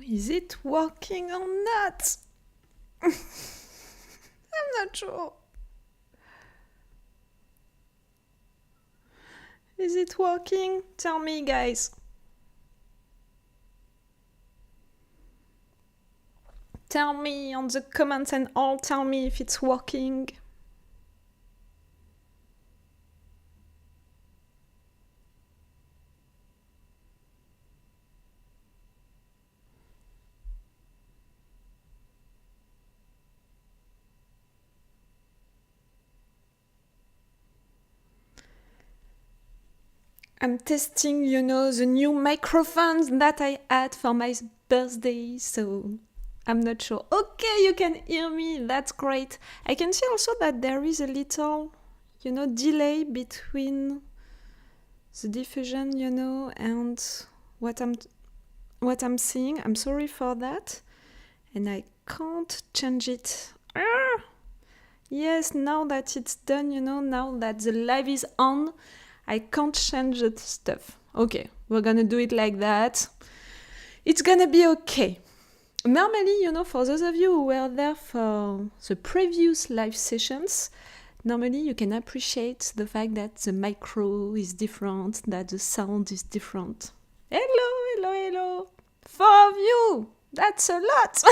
Is it working or not? I'm not sure. Is it working? Tell me, guys. Tell me on the comments and all, tell me if it's working. I'm testing, the new microphones that I had for my birthday, so I'm not sure. Okay, you can hear me, that's great. I can see also that there is a little, delay between the diffusion, and what I'm seeing. I'm sorry for that. And I can't change it. Yes, now that it's done, now that the live is on, I can't change the stuff. Okay, we're gonna do it like that. It's gonna be okay. Normally, for those of you who were there for the previous live sessions, normally you can appreciate the fact that the micro is different, that the sound is different. Hello. 4 of you! That's a lot!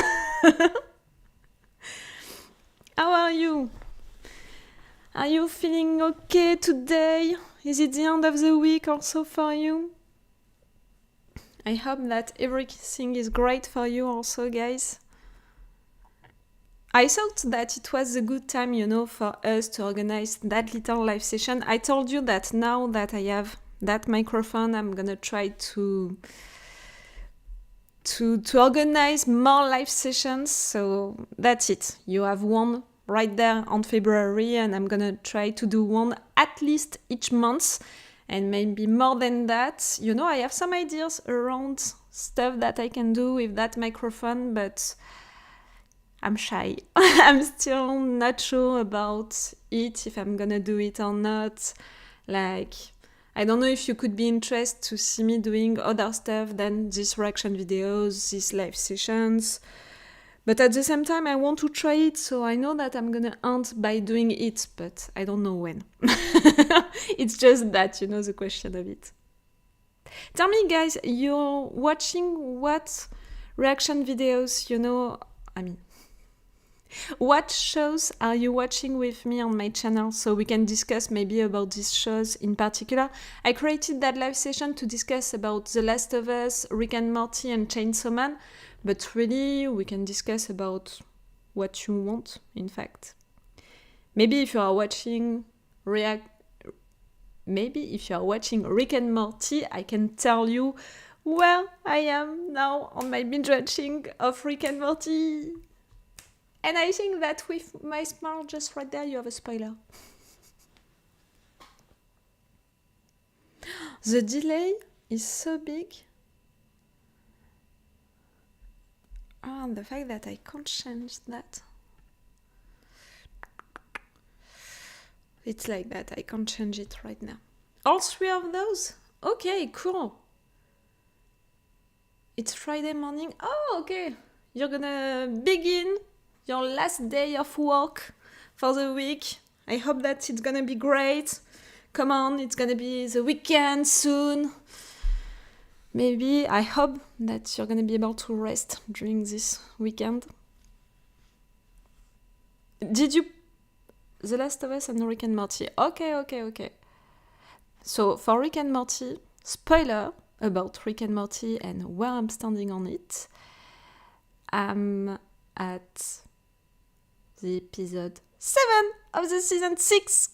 How are you? Are you feeling okay today? Is it the end of the week also for you? I hope that everything is great for you also, guys. I thought that it was a good time, for us to organize that little live session. I told you that now that I have that microphone, I'm gonna try to organize more live sessions. So that's it. You have one right there on February, and I'm gonna try to do one at least each month, and maybe more than that. I have some ideas around stuff that I can do with that microphone, but I'm shy. I'm still not sure about it, if I'm gonna do it or not. I don't know if you could be interested to see me doing other stuff than these reaction videos, these live sessions. But at the same time, I want to try it, so I know that I'm gonna end by doing it, but I don't know when. It's just that, the question of it. Tell me, guys, you're watching what reaction videos, what shows are you watching with me on my channel, so we can discuss maybe about these shows in particular. I created that live session to discuss about The Last of Us, Rick and Morty, and Chainsaw Man, but really we can discuss about what you want, in fact. Maybe if you are watching Rick and Morty, I can tell you where I am now on my binge watching of Rick and Morty. And I think that with my smile just right there, you have a spoiler. The delay is so big. The fact that I can't change that. It's like that, I can't change it right now. All 3 of those? Okay, cool. It's Friday morning. Oh, okay. You're gonna begin your last day of work for the week. I hope that it's gonna be great. Come on, it's gonna be the weekend soon. Maybe, I hope that you're gonna be able to rest during this weekend. Did you... The Last of Us and Rick and Morty. Okay. So, for Rick and Morty, spoiler about Rick and Morty and where I'm standing on it. I'm at the episode 7 of the season 6.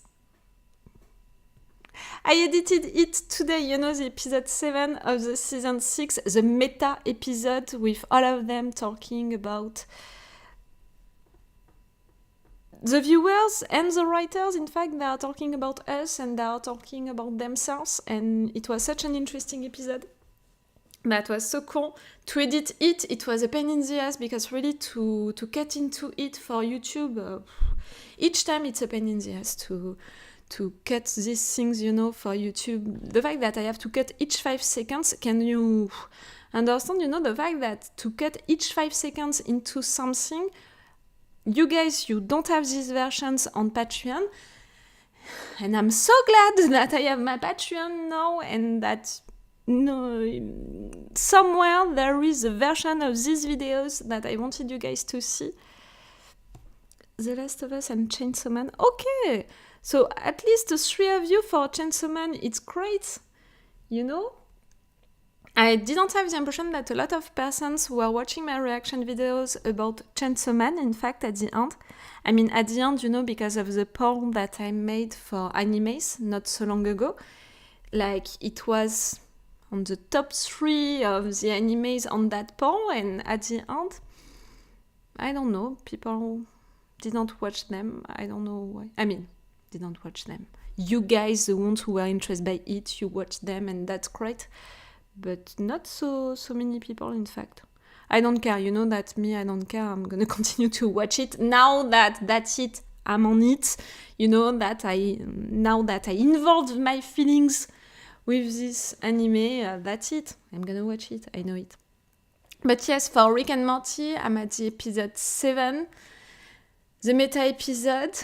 I edited it today, the episode 7 of the season 6, the meta episode with all of them talking about the viewers and the writers. In fact, they are talking about us and they are talking about themselves, and it was such an interesting episode. That was so cool. To edit it, it was a pain in the ass, because really to cut into it for YouTube, each time it's a pain in the ass to to cut these things, for YouTube. The fact that I have to cut each 5 seconds, can you understand, the fact that to cut each 5 seconds into something, you guys, you don't have these versions on Patreon, and I'm so glad that I have my Patreon now, and that somewhere there is a version of these videos that I wanted you guys to see. The Last of Us and Chainsaw Man. Okay, so at least the 3 of you for Chainsaw Man, it's great, I didn't have the impression that a lot of persons were watching my reaction videos about Chainsaw Man, in fact, at the end. I mean, at the end, because of the poll that I made for animes not so long ago. Like, it was on the top 3 of the animes on that poll, and at the end, I don't know, people didn't watch them. I don't know why. I mean, didn't watch them. You guys, the ones who were interested by it, you watched them, and that's great. But not so many people, in fact. I don't care, that me, I don't care. I'm gonna continue to watch it. Now that that's it, I'm on it. Now that I involved my feelings with this anime, that's it. I'm gonna watch it, I know it. But yes, for Rick and Morty, I'm at the episode 7, the meta episode.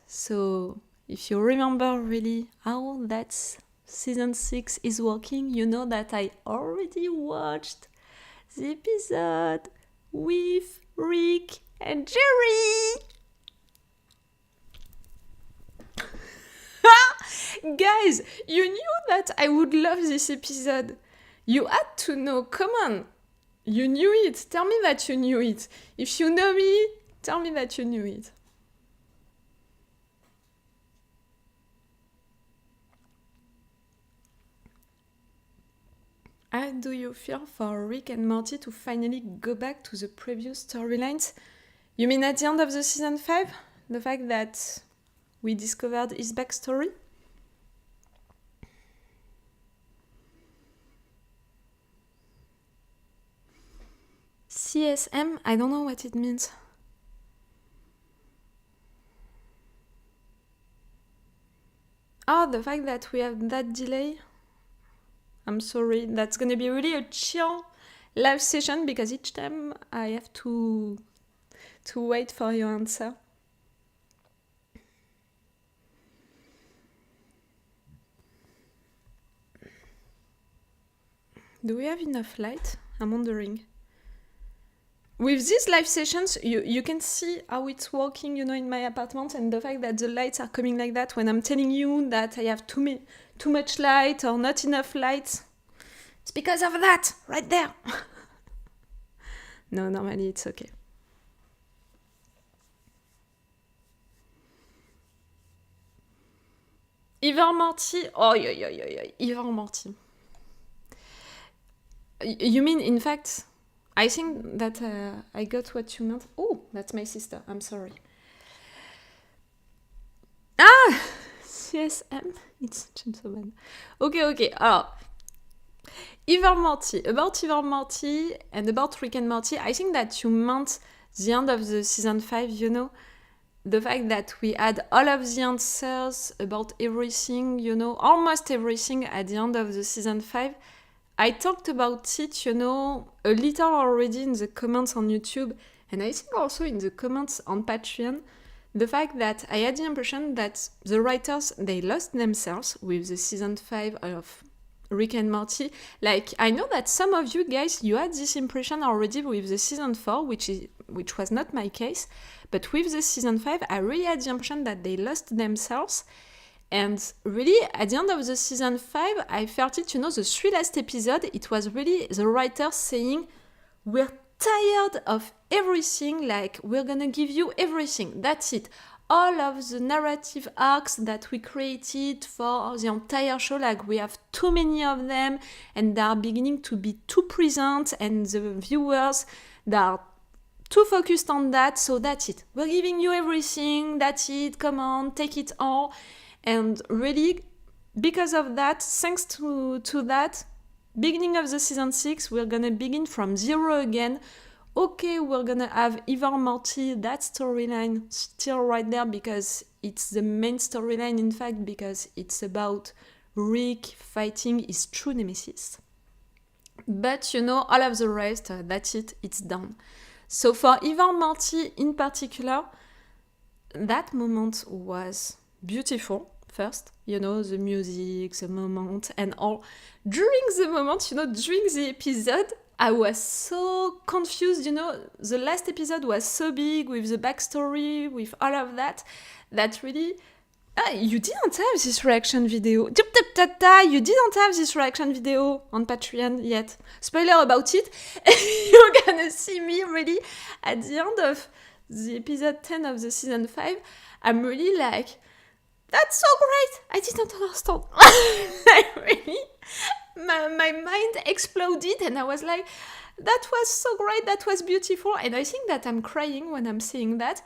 So if you remember really how that's Season 6 is working, you know that I already watched the episode with Rick and Jerry. Guys, you knew that I would love this episode. You had to know, come on. You knew it. Tell me that you knew it. If you know me, tell me that you knew it. How do you feel for Rick and Morty to finally go back to the previous storylines? You mean at the end of the season 5? The fact that we discovered his backstory? CSM? I don't know what it means. Oh, the fact that we have that delay? I'm sorry, that's gonna be really a chill live session because each time I have to wait for your answer. Do we have enough light? I'm wondering. With these live sessions, you can see how it's working, in my apartment, and the fact that the lights are coming like that when I'm telling you that I have too much light or not enough light. It's because of that, right there. No, normally it's okay. Ivor Morty. Oh, Ivor Morty. You mean, in fact, I think that I got what you meant. Oh, that's my sister. I'm sorry. Ah! CSM. It's Chainsaw Man. Okay. Oh. Ivor Morty. About Ivor Morty and about Rick and Morty, I think that you meant the end of the season 5, the fact that we had all of the answers about everything, almost everything at the end of the season 5. I talked about it, a little already in the comments on YouTube, and I think also in the comments on Patreon, the fact that I had the impression that the writers, they lost themselves with the season 5 of Rick and Morty. Like, I know that some of you guys, you had this impression already with the season 4, which was not my case, but with the season 5, I really had the impression that they lost themselves. And really, at the end of the season 5, I felt it, the 3 last episodes, it was really the writers saying, we're tired of everything, like, we're gonna give you everything, that's it. All of the narrative arcs that we created for the entire show, like, we have too many of them, and they are beginning to be too present, and the viewers, they are too focused on that, so that's it. We're giving you everything, that's it, come on, take it all. And really, because of that, thanks to that, beginning of the season 6, we're gonna begin from 0 again Okay, we're gonna have Eva Morty, that storyline still right there because it's the main storyline, in fact, because it's about Rick fighting his true nemesis. But all of the rest, that's it, it's done. So for Eva Morty in particular, that moment was beautiful. First, the music, the moment, and all. During the moment, during the episode, I was so confused, the last episode was so big with the backstory, with all of that really... you didn't have this reaction video. You didn't have this reaction video on Patreon yet. Spoiler about it. You're gonna see me really at the end of the episode 10 of the season 5. I'm really like, that's so great. I didn't understand. My mind exploded and I was like, that was so great, that was beautiful. And I think that I'm crying when I'm seeing that.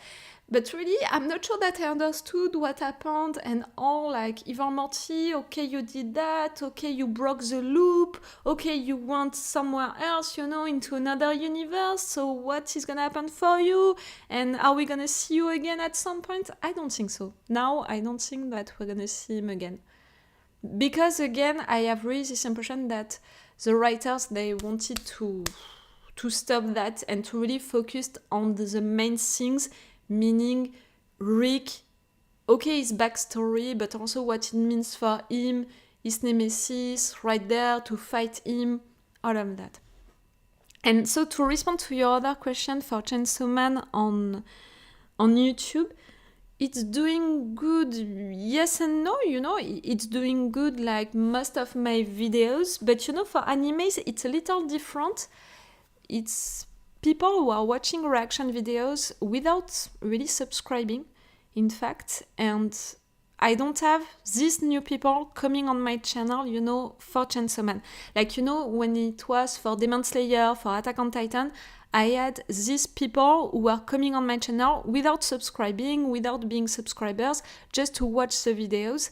But really, I'm not sure that I understood what happened and all, like, Eva Morty, okay, you did that, okay, you broke the loop, okay, you went somewhere else, into another universe, so what is gonna happen for you? And are we gonna see you again at some point? I don't think so. Now, I don't think that we're gonna see him again. Because, again, I have really this impression that the writers, they wanted to stop that and to really focus on the main things, meaning Rick, okay, his backstory, but also what it means for him, his nemesis, right there to fight him, all of that. And so to respond to your other question for Chainsaw Man on YouTube, it's doing good, yes and no, it's doing good like most of my videos, but for animes, it's a little different. It's people who are watching reaction videos without really subscribing, in fact, and I don't have these new people coming on my channel, for Chainsaw Man. Like, when it was for Demon Slayer, for Attack on Titan, I had these people who were coming on my channel without subscribing, without being subscribers, just to watch the videos.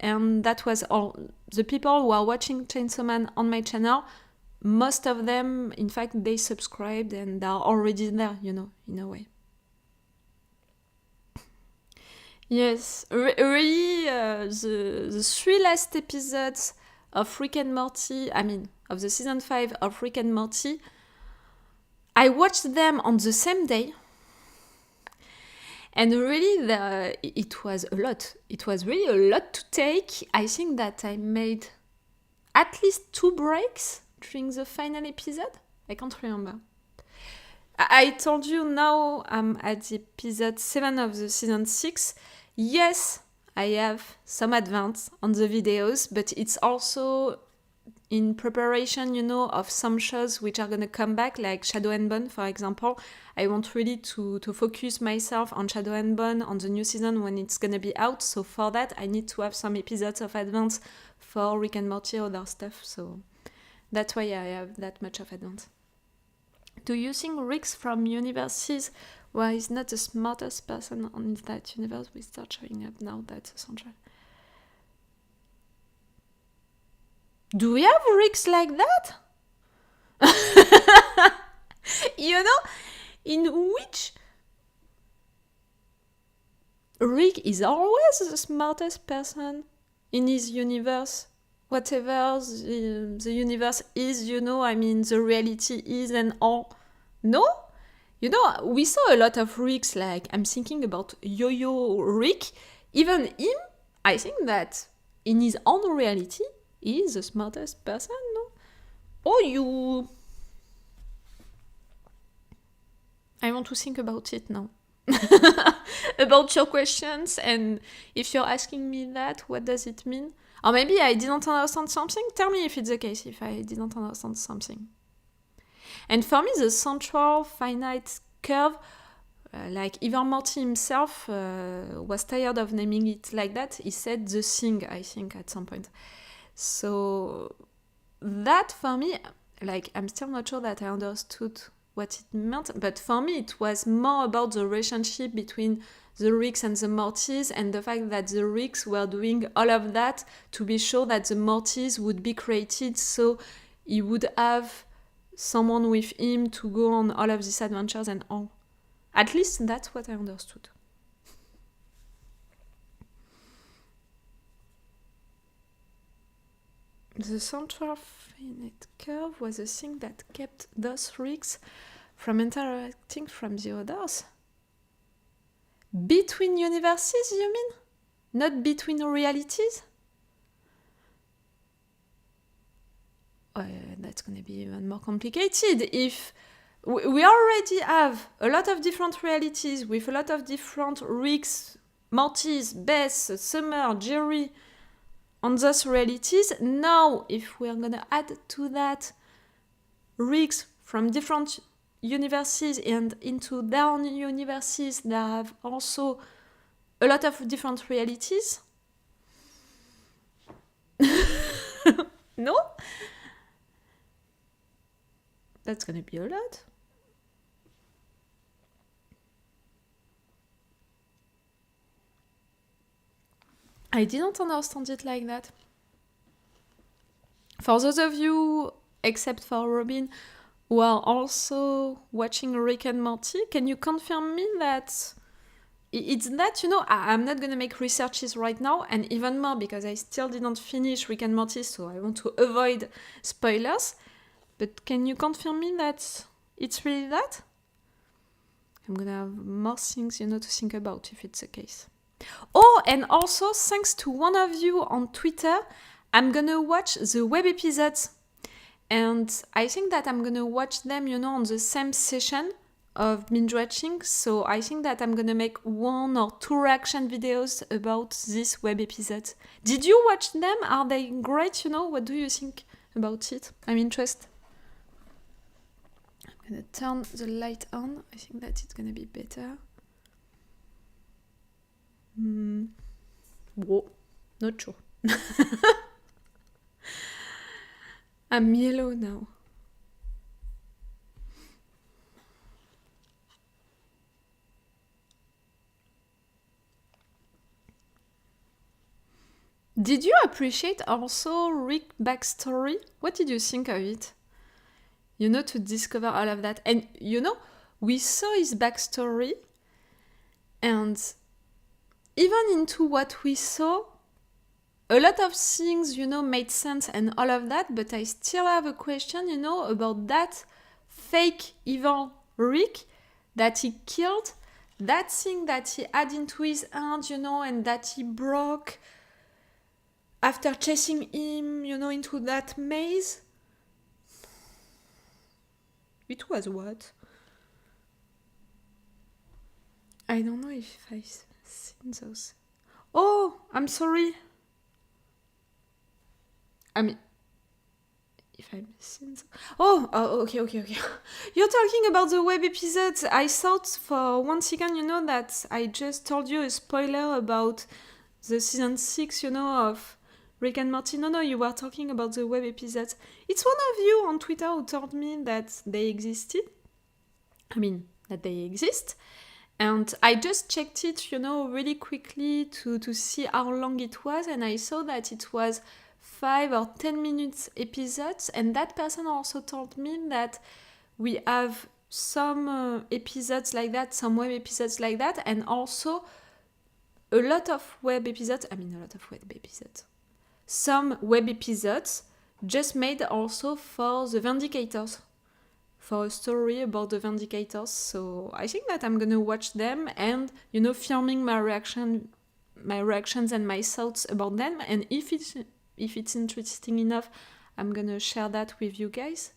And that was all. The people who are watching Chainsaw Man on my channel, most of them, in fact, they subscribed and are already there, in a way. Yes, really, the 3 last episodes of Rick and Morty, of the season 5 of Rick and Morty, I watched them on the same day. And really, it was a lot. It was really a lot to take. I think that I made at least 2 breaks during the final episode. I can't remember. I told you now I'm at the episode 7 of the season 6. Yes, I have some advance on the videos, but it's also in preparation, of some shows which are going to come back, like Shadow and Bone, for example. I want really to focus myself on Shadow and Bone on the new season when it's going to be out. So for that, I need to have some episodes of advance for Rick and Morty, other stuff. So that's why I have that much of advance. Do you think Rick's from universes where he's not the smartest person on that universe will start showing up now? That's essential. Do we have Ricks like that? In which Rick is always the smartest person in his universe. Whatever the universe is, the reality is and all. No? We saw a lot of Ricks, like, I'm thinking about Yo-Yo Rick. Even him, I think that in his own reality, he is the smartest person, no? I want to think about it now. About your questions, and if you're asking me that, what does it mean? Or maybe I didn't understand something. Tell me if it's the case, if I didn't understand something. And for me, the central finite curve, like Eva Morty himself was tired of naming it like that. He said the thing, I think, at some point. So that for me, like, I'm still not sure that I understood what it meant, but for me it was more about the relationship between the Ricks and the Mortys, and the fact that the Ricks were doing all of that to be sure that the Mortys would be created, so he would have someone with him to go on all of these adventures and all. At least that's what I understood. The central finite curve was a thing that kept those Rigs from interacting from the others. Between universes, you mean? Not between realities? That's gonna be even more complicated. If we already have a lot of different realities with a lot of different Rigs, Mortys, Bess, Summer, Jerry, on those realities, now if we're gonna add to that Rigs from different universes and into their universes that have also a lot of different realities. No? That's gonna be a lot. I didn't understand it like that. For those of you, except for Robin, who are also watching Rick and Morty, can you confirm me that it's that, I'm not gonna make researches right now, and even more because I still didn't finish Rick and Morty, so I want to avoid spoilers. But can you confirm me that it's really that? I'm gonna have more things, to think about if it's the case. Oh, and also, thanks to one of you on Twitter, I'm gonna watch the web episodes. And I think that I'm gonna watch them, on the same session of binge watching. So I think that I'm gonna make 1 or 2 reaction videos about this web episode. Did you watch them? Are they great? What do you think about it? I'm interested. I'm gonna turn the light on. I think that it's gonna be better. Whoa, not sure. I'm yellow now. Did you appreciate also Rick's backstory? What did you think of it? To discover all of that. And we saw his backstory, and even into what we saw, a lot of things, made sense and all of that, but I still have a question, about that fake evil Rick that he killed, that thing that he had into his hand, and that he broke after chasing him, into that maze. It was what? I don't know if I've seen those. Oh, I'm sorry. I mean, if I've seen... okay. You're talking about the web episodes. I thought for 1 second, that I just told you a spoiler about the season 6, of Rick and Morty. No, you were talking about the web episodes. It's one of you on Twitter who told me that they existed. That they exist. And I just checked it, really quickly to see how long it was. And I saw that it was 5 or 10 minutes episodes. And that person also told me that we have some episodes like that, some web episodes like that. And also a lot of web episodes. Some web episodes just made also for the Vindicators, for a story about the Vindicators. So I think that I'm gonna watch them and, filming my reactions and my thoughts about them. And if it's interesting enough, I'm gonna share that with you guys.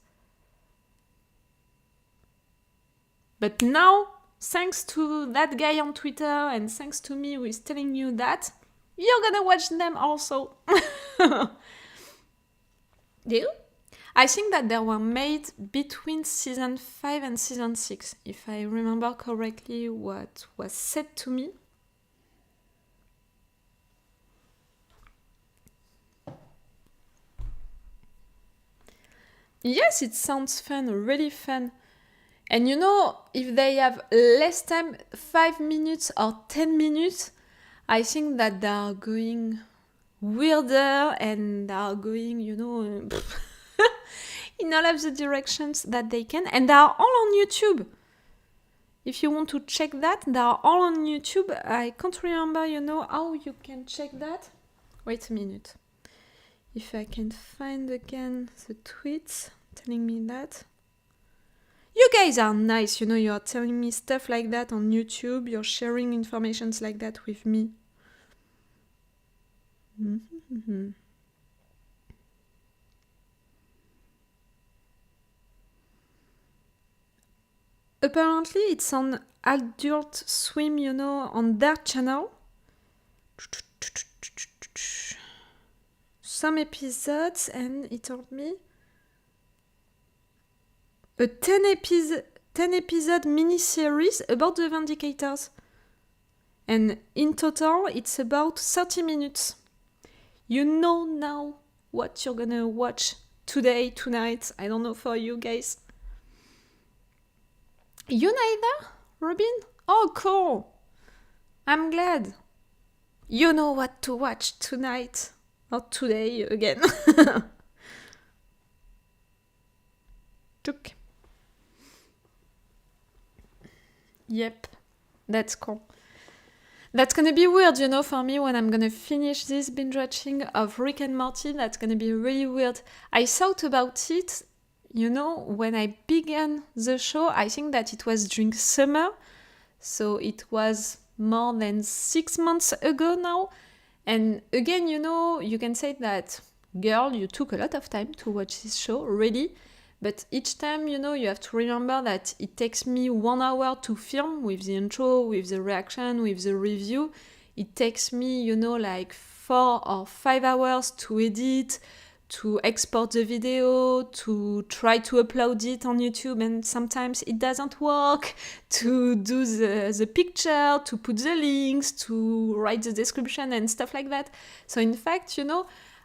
But now, thanks to that guy on Twitter and thanks to me who is telling you that, you're gonna watch them also. Deal? I think that they were made between season 5 and season 6, if I remember correctly what was said to me. Yes, it sounds fun, really fun. And if they have less time, 5 minutes or 10 minutes, I think that they are going weirder and they are going, in all of the directions that they can, and they are all on YouTube. If you want to check that, they are all on YouTube. I can't remember, how you can check that. Wait a minute. If I can find again the tweets telling me that. You guys are nice, you are telling me stuff like that on YouTube. You're sharing informations like that with me. Mm-hmm. Apparently, it's on Adult Swim, on their channel. Some episodes, and it told me a 10 episode mini-series about the Vindicators. And in total, it's about 30 minutes. You know now what you're gonna watch today, tonight. I don't know for you guys. You neither, Robin? Oh, cool. I'm glad. You know what to watch tonight. Or today again. Tuk. Yep, that's cool. That's gonna be weird, for me when I'm gonna finish this binge watching of Rick and Morty. That's gonna be really weird. I thought about it, when I began the show. I think that it was during summer, so it was more than 6 months ago now. And again, you can say that, girl, you took a lot of time to watch this show, really. But each time, you have to remember that it takes me 1 hour to film with the intro, with the reaction, with the review. It takes me, like 4 or 5 hours to edit, to export the video, to try to upload it on YouTube, and sometimes it doesn't work, to do the picture, to put the links, to write the description and stuff like that. So in fact,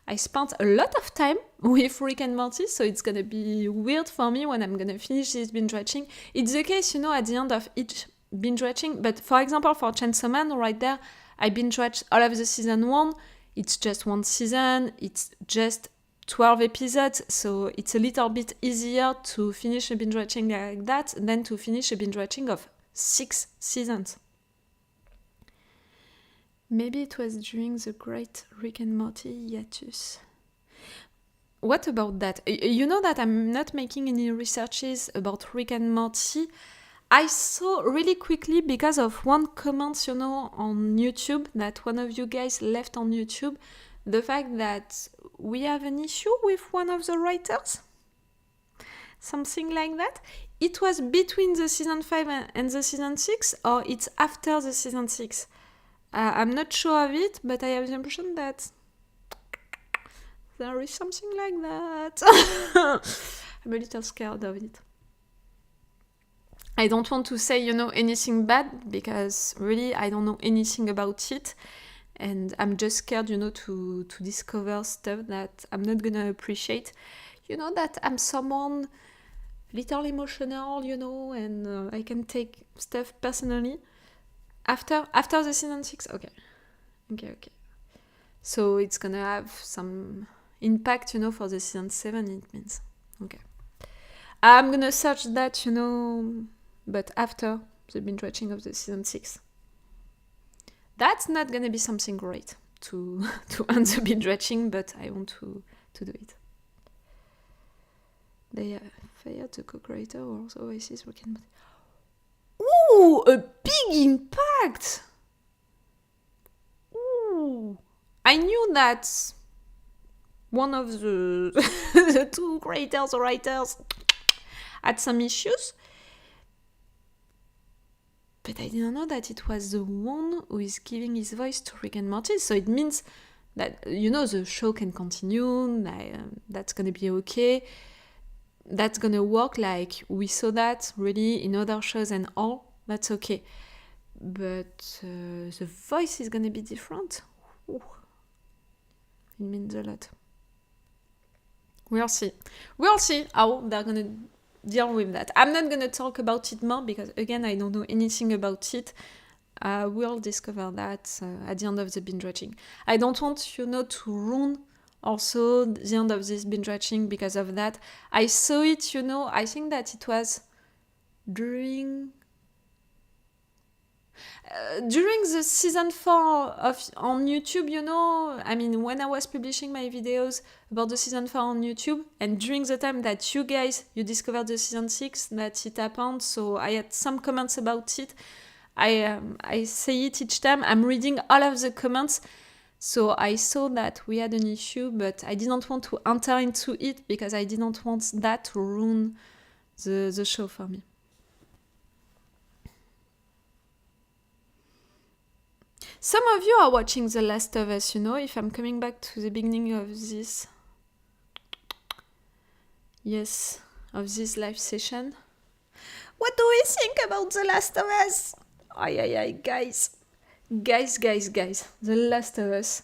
I spent a lot of time with Rick and Morty, so it's gonna be weird for me when I'm gonna finish this binge watching. It's the case, at the end of each binge watching, but for example, for Chainsaw Man, right there, I binge watched all of the season 1. It's just 1 season, it's just 12 episodes, so it's a little bit easier to finish a binge watching like that than to finish a binge watching of 6 seasons. Maybe it was during the great Rick and Morty hiatus. What about that? You know that I'm not making any researches about Rick and Morty. I saw really quickly, because of one comment, on YouTube, that one of you guys left on YouTube, the fact that we have an issue with one of the writers. Something like that. It was between the season 5 and the season 6, or it's after the season 6. I'm not sure of it, but I have the impression that there is something like that. I'm a little scared of it. I don't want to say, anything bad, because really I don't know anything about it. And I'm just scared, to discover stuff that I'm not gonna appreciate. That I'm someone little emotional, and I can take stuff personally. After the season 6, okay. So it's gonna have some impact, for the season 7, it means. Okay. I'm gonna search that, but after the binge watching of the season 6. That's not gonna be something great to end the binge watching, but I want to do it. They fired the co-creator also voices we can. Ooh, a big impact! Ooh, I knew that one of the the 2 creators or writers had some issues, but I didn't know that it was the one who is giving his voice to Rick and Morty. So it means that, the show can continue, that's gonna be okay. That's gonna work like we saw that really in other shows and all. That's okay. But the voice is gonna be different. Ooh. It means a lot. We'll see how they're gonna deal with that. I'm not gonna talk about it more because, again, I don't know anything about it. We'll discover that at the end of the binge watching. I don't want, to ruin also the end of this binge watching because of that. I saw it, I think that it was during the season 4 on YouTube, I mean, when I was publishing my videos about the season 4 on YouTube, and during the time that you discovered the season 6, that it happened, so I had some comments about it. I say it each time. I'm reading all of the comments, so I saw that we had an issue, but I didn't want to enter into it because I didn't want that to ruin the show for me. Some of you are watching The Last of Us, if I'm coming back to the beginning of this. Yes, of this live session. What do we think about The Last of Us? Ay, guys. Guys, The Last of Us.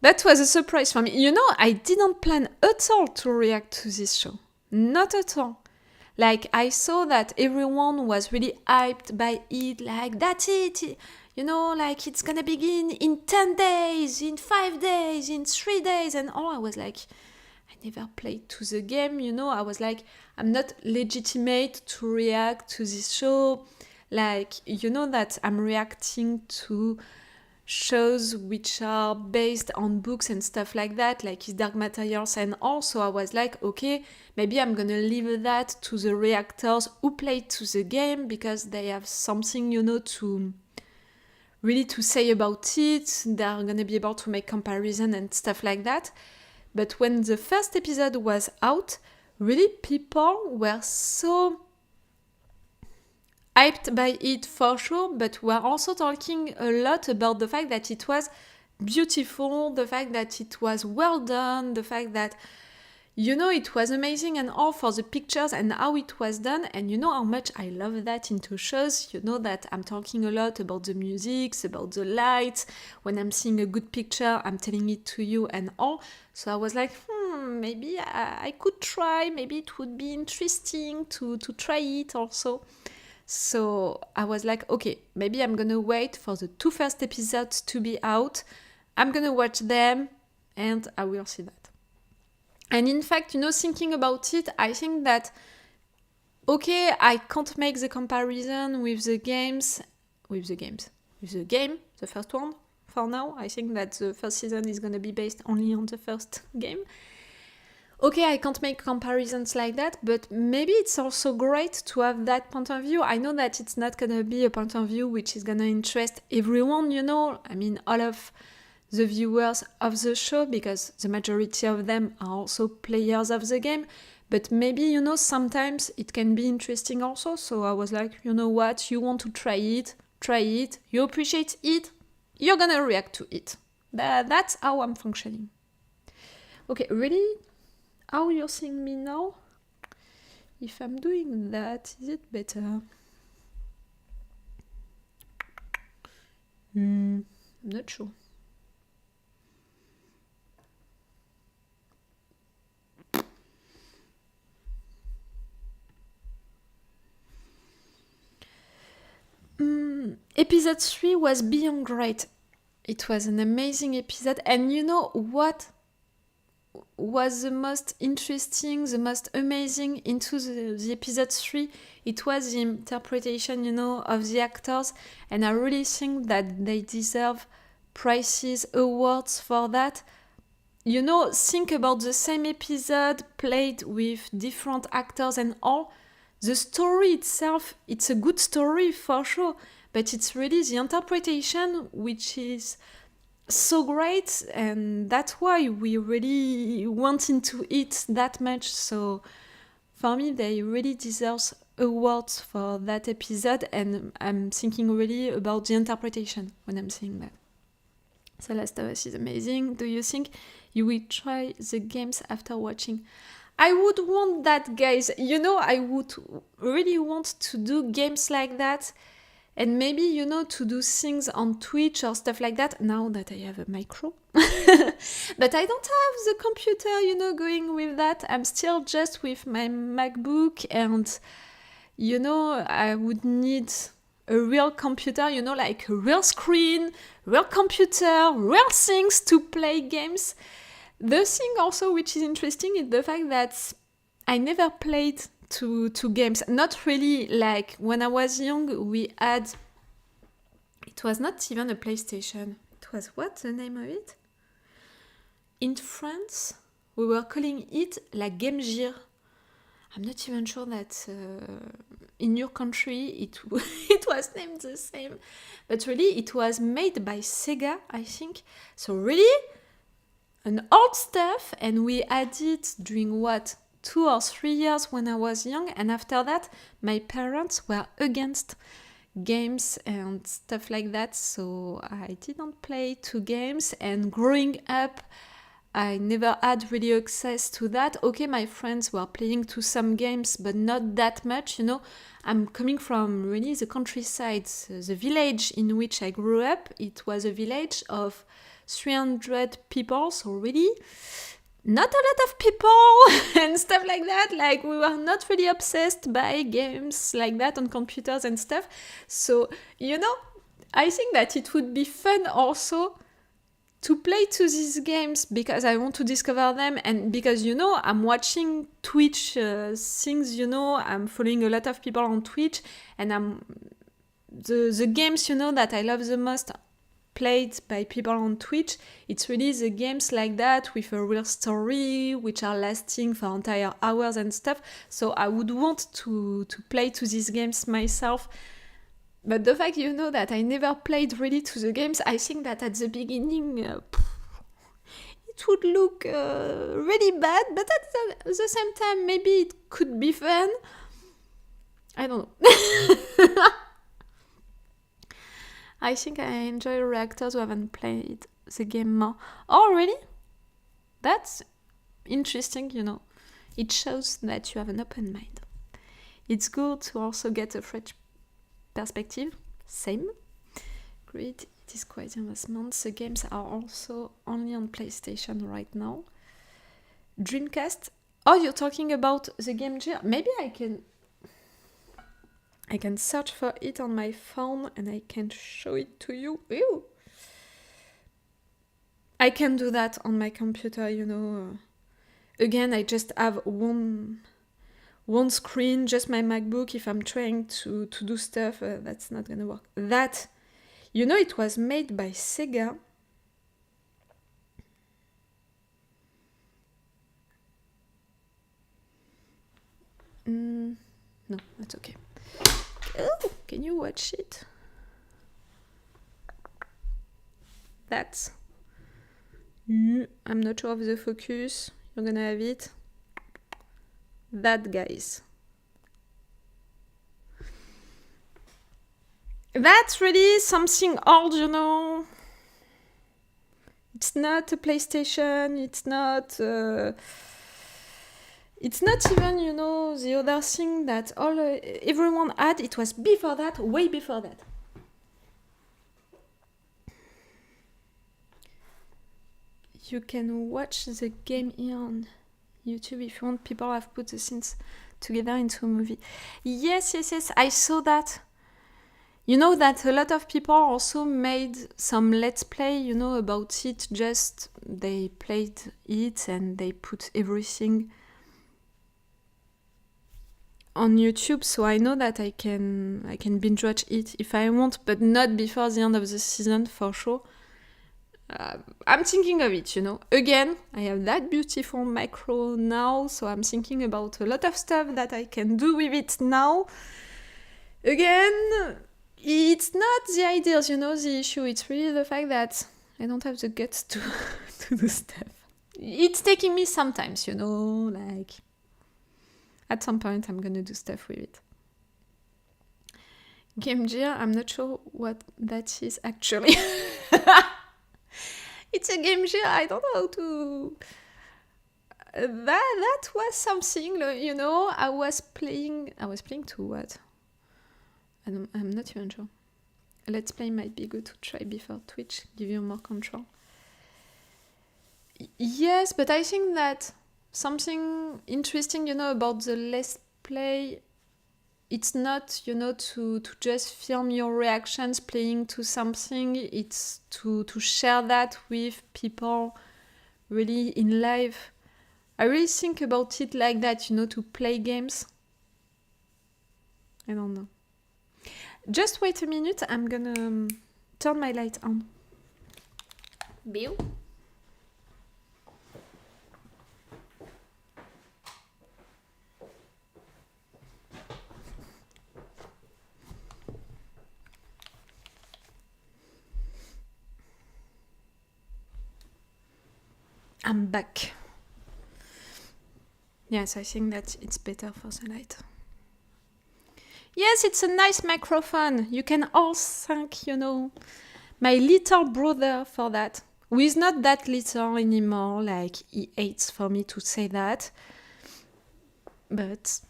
That was a surprise for me. I didn't plan at all to react to this show. Not at all. Like, I saw that everyone was really hyped by it, like, that's it. Like, it's gonna begin in 10 days, in 5 days, in 3 days, and all. I was like, I never played to the game, I was like, I'm not legitimate to react to this show. Like, that I'm reacting to shows which are based on books and stuff like that, like His Dark Materials and all. So I was like, okay, maybe I'm gonna leave that to the reactors who played to the game because they have something, to really to say about it. They're gonna be able to make comparison and stuff like that. But when the first episode was out, really people were so hyped by it for sure, but we're also talking a lot about the fact that it was beautiful, the fact that it was well done, the fact that, it was amazing and all for the pictures and how it was done. And how much I love that into shows. That I'm talking a lot about the music, about the lights. When I'm seeing a good picture, I'm telling it to you and all. So I was like, maybe I could try. Maybe it would be interesting to try it also. So I was like, okay, maybe I'm gonna wait for the 2 first episodes to be out. I'm gonna watch them and I will see that. And in fact, thinking about it, I think that, okay, I can't make the comparison with the game, the first one, for now. I think that the first season is gonna be based only on the first game. Okay, I can't make comparisons like that, but maybe it's also great to have that point of view. I know that it's not gonna be a point of view which is gonna interest everyone, I mean, all of the viewers of the show, because the majority of them are also players of the game. But maybe, sometimes it can be interesting also. So I was like, what? You want to try it. You appreciate it. You're gonna react to it. That's how I'm functioning. Okay, really? How you're seeing me now? If I'm doing that, is it better? I'm not sure. Episode 3 was beyond great. It was an amazing episode. And what was the most interesting, the most amazing into the episode 3? It was the interpretation, of the actors. And I really think that they deserve prizes, awards for that. Think about the same episode played with different actors and all. The story itself, it's a good story for sure, but it's really the interpretation which is so great, and that's why we really went into it that much. So for me, they really deserve awards for that episode, and I'm thinking really about the interpretation when I'm saying that. The Last of Us is amazing. Do you think you will try the games after watching? I would want that, guys. I would really want to do games like that. And maybe, to do things on Twitch or stuff like that, now that I have a micro. But I don't have the computer, going with that. I'm still just with my MacBook and, I would need a real computer, like a real screen, real computer, real things to play games. The thing also which is interesting is the fact that I never played to games. Not really. Like when I was young, we had. It was not even a PlayStation. It was what the name of it? In France, we were calling it la Game Gear. I'm not even sure that in your country it was named the same. But really, it was made by Sega, I think. So really, an old stuff, and we had it during what? 2 or 3 years when I was young, and after that, my parents were against games and stuff like that, so I didn't play to games, and growing up, I never had really access to that. Okay, my friends were playing to some games, but not that much, I'm coming from really the countryside. The village in which I grew up, it was a village of 300 people, so really not a lot of people and stuff like that. Like, we were not really obsessed by games like that on computers and stuff. So, I think that it would be fun also to play to these games because I want to discover them, and because, I'm watching Twitch things, I'm following a lot of people on Twitch, and the games, that I love the most played by people on Twitch, it's really the games like that with a real story, which are lasting for entire hours and stuff. So I would want to play to these games myself. But the fact, that I never played really to the games, I think that at the beginning, it would look really bad, but at the same time, maybe it could be fun. I don't know. I think I enjoy reactors who haven't played the game more. Oh, really? That's interesting, It shows that you have an open mind. It's good to also get a fresh perspective. Same. Great. It is quite investment. The games are also only on PlayStation right now. Dreamcast. Oh, you're talking about the Game Gear? Maybe I can search for it on my phone and I can show it to you. Ew. I can do that on my computer, Again, I just have one screen, just my MacBook. If I'm trying to do stuff, that's not gonna work. That, it was made by Sega. No, that's okay. Oh, can you watch it? That's... I'm not sure of the focus. You're gonna have it. That, guys. That's really something old, It's not a PlayStation. It's not... It's not even, the other thing that everyone had. It was before that, way before that. You can watch the game here on YouTube if you want. People have put the scenes together into a movie. Yes, I saw that. That a lot of people also made some let's play, about it. Just they played it and they put everything on YouTube, so I know that I can binge watch it if I want, but not before the end of the season for sure. I'm thinking of it, Again, I have that beautiful macro now, so I'm thinking about a lot of stuff that I can do with it now. Again, it's not the ideas, the issue. It's really the fact that I don't have the guts to do stuff. It's taking me sometimes, like... At some point, I'm gonna do stuff with it. Game Gear, I'm not sure what that is actually. It's a Game Gear, I don't know how to... That was something, I was playing to what? I'm not even sure. Let's Play might be good to try before Twitch, give you more control. Yes, but I think that something interesting, about the Let's Play, it's not, to just film your reactions playing to something. It's to share that with people really in life. I really think about it like that, you know, to play games. I don't know. Just wait a minute, I'm gonna turn my light on. Bill? I'm back. Yes, I think that it's better for the light. Yes, it's a nice microphone. You can all thank, you know, my little brother for that. Who is not that little anymore, like he hates for me to say that. But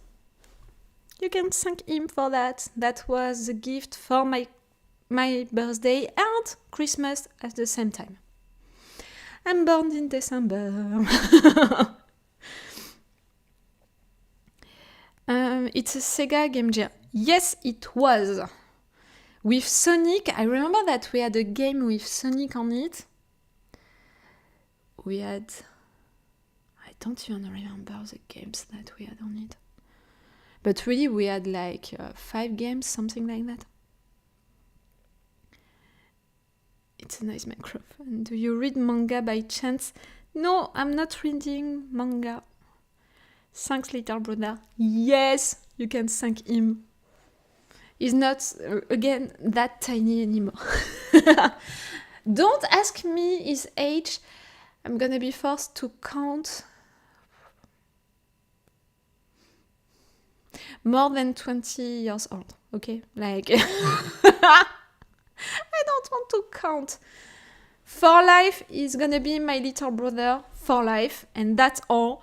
you can thank him for that. That was a gift for my birthday and Christmas at the same time. I'm born in December. It's a Sega Game Gear. Yes, it was. With Sonic, I remember that we had a game with Sonic on it. We had... I don't even remember the games that we had on it. But really, we had like 5 games, something like that. It's a nice microphone. Do you read manga by chance? No, I'm not reading manga. Thanks, little brother. Yes, you can thank him. He's not, again, that tiny anymore. Don't ask me his age. I'm gonna be forced to count. More than 20 years old, okay? Like, I don't want to count. For life is gonna be my little brother for life, and that's all.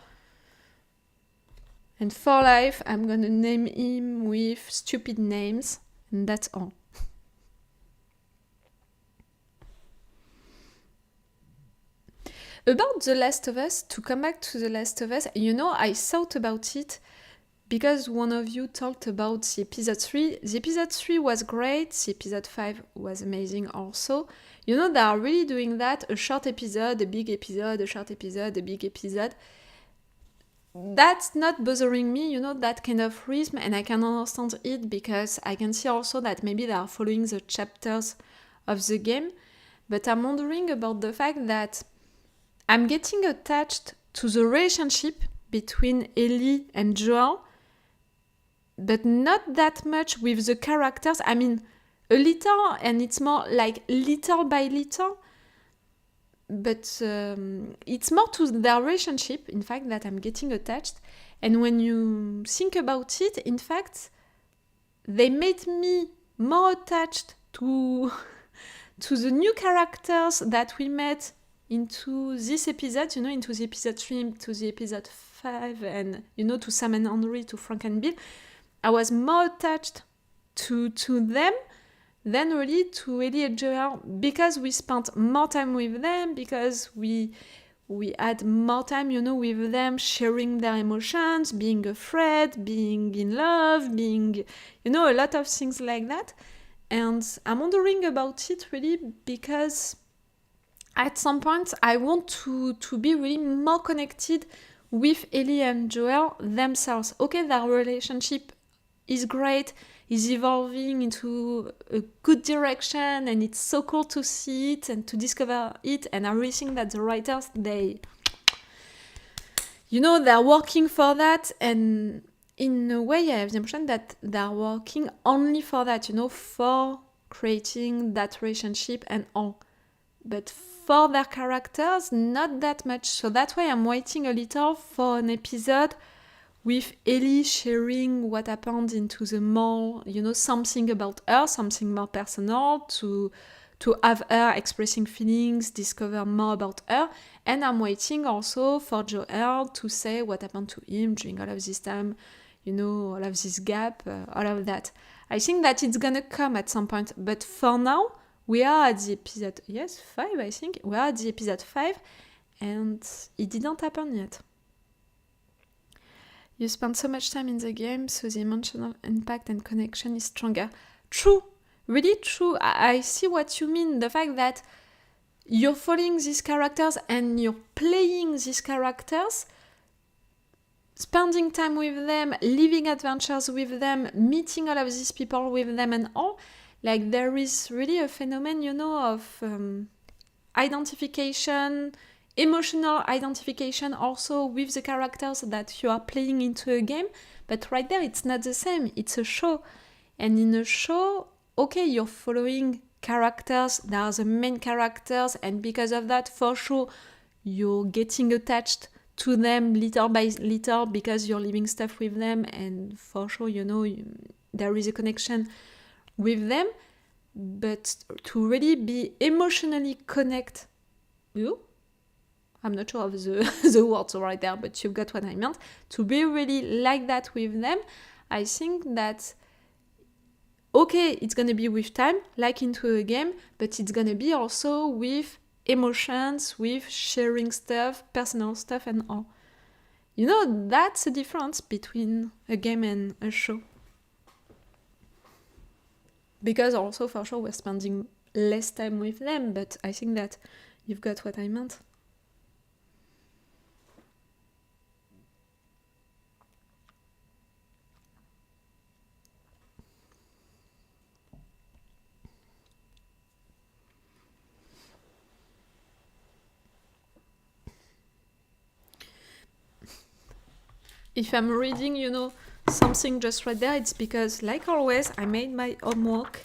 And for life, I'm gonna name him with stupid names, and that's all. About The Last of Us, to come back to The Last of Us, you know, I thought about it because one of you talked about the episode 3. The episode 3 was great, the episode 5 was amazing also. You know, they are really doing that, a short episode, a big episode, a short episode, a big episode. That's not bothering me, you know, that kind of rhythm, and I can understand it because I can see also that maybe they are following the chapters of the game, but I'm wondering about the fact that I'm getting attached to the relationship between Ellie and Joel, but not that much with the characters. I mean, a little, and it's more like little by little, but it's more to their relationship, in fact, that I'm getting attached. And when you think about it, in fact, they made me more attached to the new characters that we met into this episode, you know, into the episode 3, to the episode 5, and, you know, to Sam and Henry, to Frank and Bill. I was more attached to them than really to Ellie and Joel, because we spent more time with them, because we had more time, you know, with them, sharing their emotions, being afraid, being in love, being, you know, a lot of things like that. And I'm wondering about it really because at some point I want to be really more connected with Ellie and Joel themselves. Okay, their relationship is great, is evolving into a good direction, and it's so cool to see it and to discover it. And I really think that the writers, they, you know, they're working for that, and in a way I have the impression that they're working only for that, you know, for creating that relationship and all. But for their characters, not that much. So that's why I'm waiting a little for an episode with Ellie sharing what happened into the mall, you know, something about her, something more personal, to have her expressing feelings, discover more about her. And I'm waiting also for Joel to say what happened to him during all of this time, you know, all of this gap, all of that. I think that it's gonna come at some point. But for now, we are at the episode, 5, I think. We are at the episode 5, and it didn't happen yet. You spend so much time in the game, so the emotional impact and connection is stronger. True, really true. I see what you mean. The fact that you're following these characters and you're playing these characters, spending time with them, living adventures with them, meeting all of these people with them and all, like there is really a phenomenon, of identification, emotional identification also with the characters that you are playing into a game. But right there, it's not the same. It's a show. And in a show, okay, you're following characters, they are the main characters, and because of that, for sure, you're getting attached to them little by little because you're living stuff with them, and for sure, there is a connection with them. But to really be emotionally connect you, I'm not sure of the words right there, but you got what I meant. To be really like that with them, I think that, okay, it's going to be with time, like into a game, but it's going to be also with emotions, with sharing stuff, personal stuff and all. That's the difference between a game and a show. Because also, for sure, we're spending less time with them, but I think that you've got what I meant. If I'm reading, something just right there, it's because, like always, I made my homework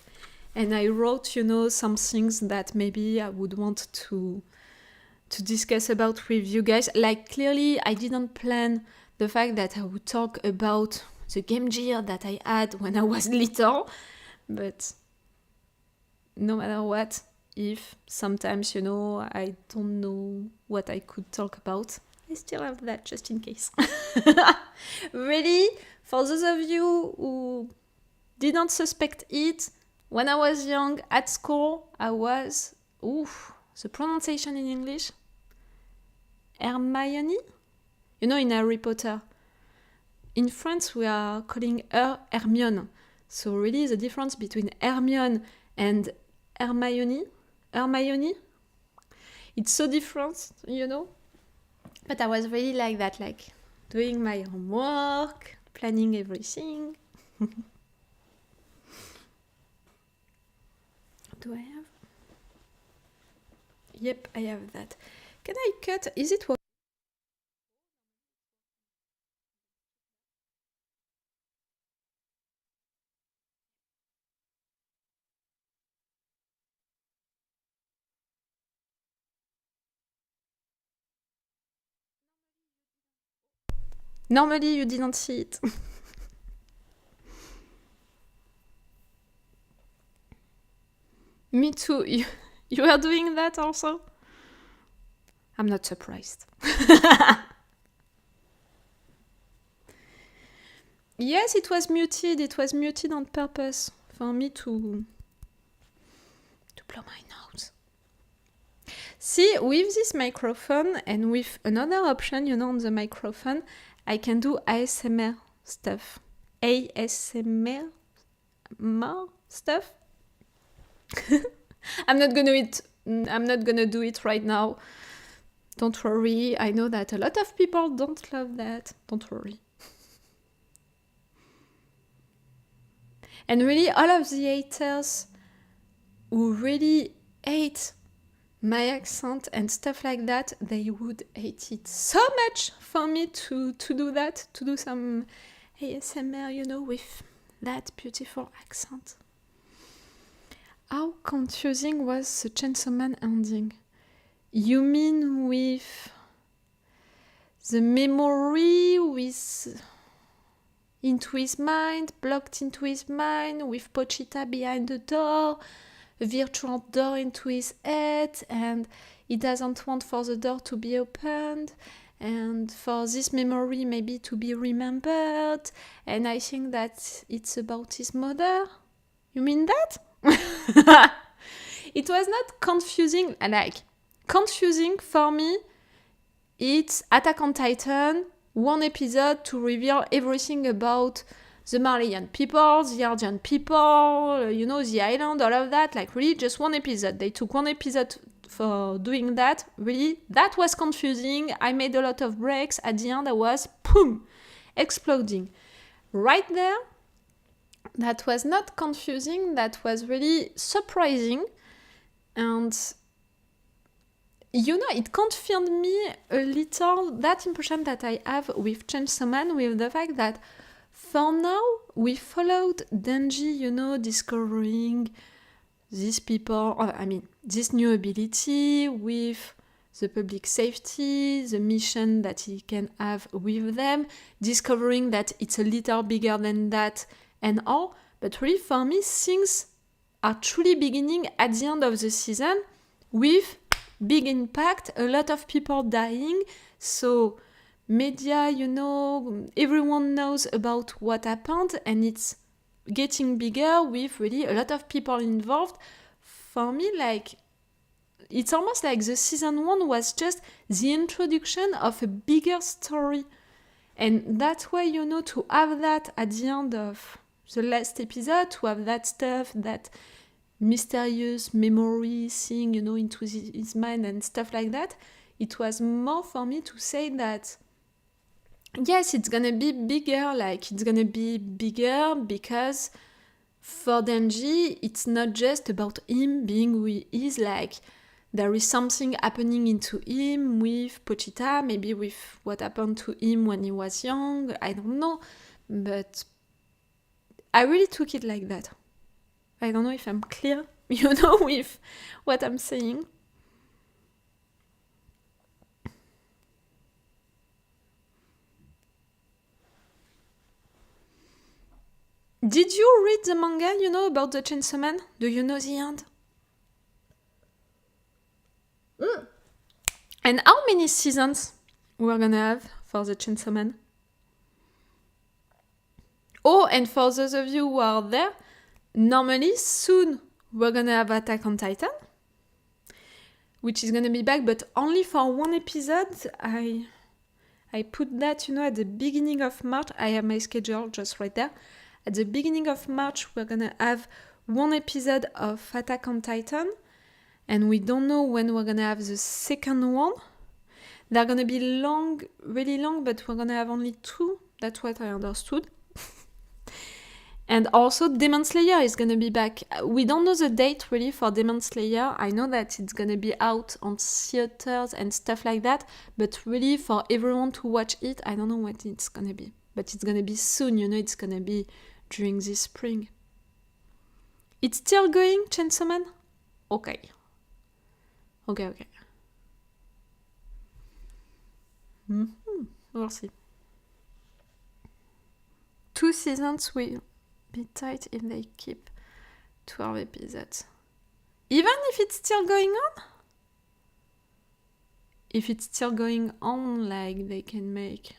and I wrote, some things that maybe I would want to discuss about with you guys. Like, clearly, I didn't plan the fact that I would talk about the Game Gear that I had when I was little, but no matter what, if sometimes, I don't know what I could talk about, I still have that just in case. Really, for those of you who didn't suspect it, when I was young at school, I was, the pronunciation in English, Hermione? In Harry Potter. In France, we are calling her Hermione. So really, the difference between Hermione and Hermione, it's so different, But I was really like that, like doing my homework, planning everything. Do I have? Yep, I have that. Can I cut? Is it what? Normally you didn't see it. Me too. You are doing that also? I'm not surprised. Yes, it was muted. It was muted on purpose for me to blow my nose. See, with this microphone and with another option, on the microphone, I can do ASMR stuff. ASMR stuff. I'm not gonna do it right now. Don't worry. I know that a lot of people don't love that. Don't worry. And really, all of the haters who really hate my accent and stuff like that, they would hate it so much for me to do that, to do some ASMR, with that beautiful accent. How confusing was the Chainsaw Man ending? You mean with the memory into his mind, blocked into his mind, with Pochita behind the door, a virtual door into his head, and he doesn't want for the door to be opened, and for this memory maybe to be remembered, and I think that it's about his mother? You mean that? It was not confusing, confusing for me. It's Attack on Titan, one episode to reveal everything about the Marleyan people, the Argent people, the island, all of that. Like, really, just one episode. They took one episode for doing that. Really, that was confusing. I made a lot of breaks. At the end, I was, boom, exploding. Right there, that was not confusing. That was really surprising. And, you know, it confirmed me a little that impression that I have with Chainsaw Man, with the fact that for now, we followed Denji, you know, discovering these people, this new ability with the public safety, the mission that he can have with them, discovering that it's a little bigger than that and all. But really, for me, things are truly beginning at the end of the season with big impact, a lot of people dying. So media, you know, everyone knows about what happened, and it's getting bigger with really a lot of people involved. For me, like, it's almost like the season 1 was just the introduction of a bigger story. And that's why, you know, to have that at the end of the last episode, to have that stuff, that mysterious memory thing, you know, into his mind and stuff like that, it was more for me to say that yes, it's gonna be bigger, like it's gonna be bigger because for Denji, it's not just about him being who he is, like there is something happening into him with Pochita, maybe with what happened to him when he was young, I don't know, but I really took it like that. I don't know if I'm clear, you know, with what I'm saying. Did you read the manga, you know, about the Chainsaw Man? Do you know the end? And how many seasons we're gonna have for the Chainsaw Man? Oh, and for those of you who are there, normally soon we're gonna have Attack on Titan, which is gonna be back, but only for one episode. I put that, you know, at the beginning of March. I have my schedule just right there. At the beginning of March, we're gonna have one episode of Attack on Titan, and we don't know when we're gonna have the second one. They're gonna be long, really long, but we're gonna have only 2. That's what I understood. And also, Demon Slayer is gonna be back. We don't know the date really for Demon Slayer. I know that it's gonna be out on theaters and stuff like that, but really for everyone to watch it, I don't know what it's gonna be. But it's gonna be soon, you know, it's gonna be during this spring. It's still going, Chainsaw Man? Okay. We'll see. 2 seasons will be tight if they keep 12 episodes. Even if it's still going on? If it's still going on, like, they can make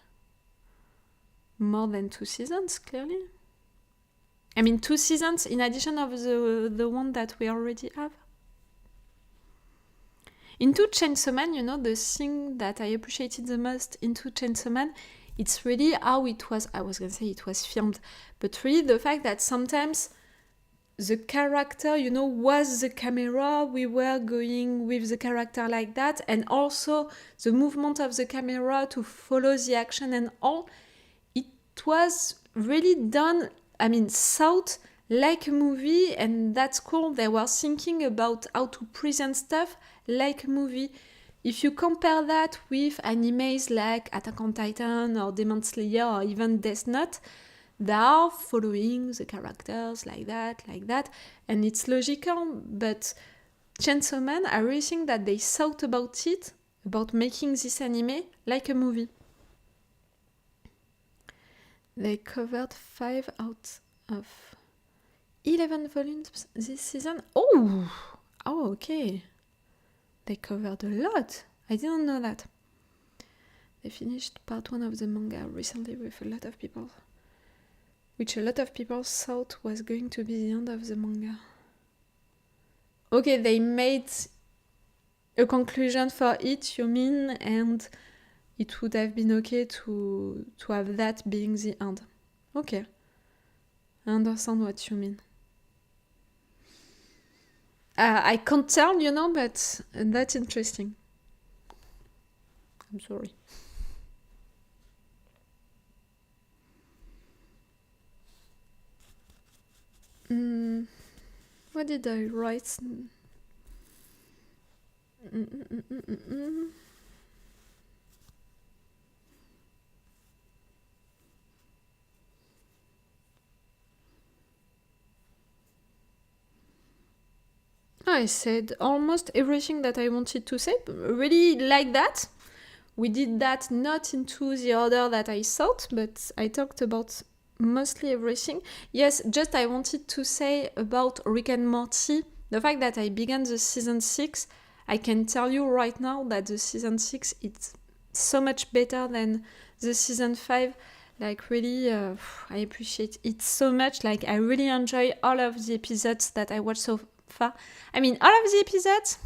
more than 2 seasons, clearly. I mean, 2 seasons in addition of the one that we already have. Into Chainsaw Man, you know, the thing that I appreciated the most into Chainsaw Man, it's really how it was, I was gonna say it was filmed, but really the fact that sometimes the character, you know, was the camera, we were going with the character like that, and also the movement of the camera to follow the action and all, it was really done, I mean, thought like a movie, and that's cool. They were thinking about how to present stuff like a movie. If you compare that with animes like Attack on Titan or Demon Slayer or even Death Note, they are following the characters like that, and it's logical, but Chainsaw Man, I really think that they thought about it, about making this anime like a movie. They covered 5 out of 11 volumes this season. Oh, okay. They covered a lot. I didn't know that. They finished part 1 of the manga recently with a lot of people, which a lot of people thought was going to be the end of the manga. Okay, they made a conclusion for it, you mean, and it would have been okay to have that being the end. Okay. I understand what you mean. I can't tell, but that's interesting. I'm sorry. What did I write? I said almost everything that I wanted to say. Really like that. We did that not into the order that I thought, but I talked about mostly everything. Yes, just I wanted to say about Rick and Morty, the fact that I began the season 6, I can tell you right now that the season 6 is so much better than the season 5. Like really, I appreciate it so much. Like I really enjoy all of the episodes that I watched so far. I mean, all of the episodes.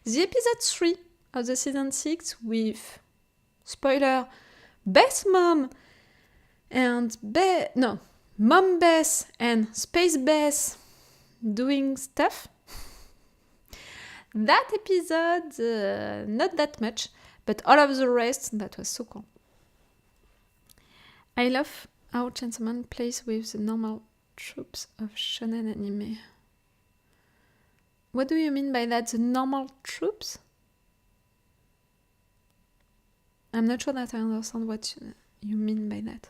The episode 3 of the season 6 with, spoiler, Beth Mom and Mom Beth and Space Beth doing stuff. That episode, not that much, but all of the rest, that was so cool. I love how Chainsaw Man plays with the normal tropes of shonen anime. What do you mean by that? The normal tropes? I'm not sure that I understand what you mean by that.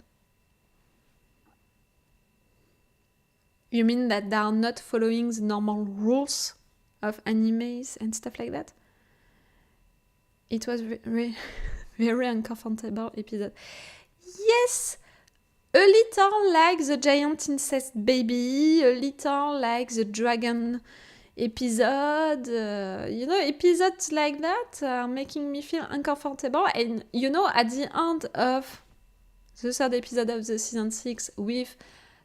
You mean that they are not following the normal rules of animes and stuff like that? It was very, very uncomfortable episode. Yes! A little like the giant incest baby, a little like the dragon episode. Episodes like that are making me feel uncomfortable. And, at the end of the third episode of the season 6 with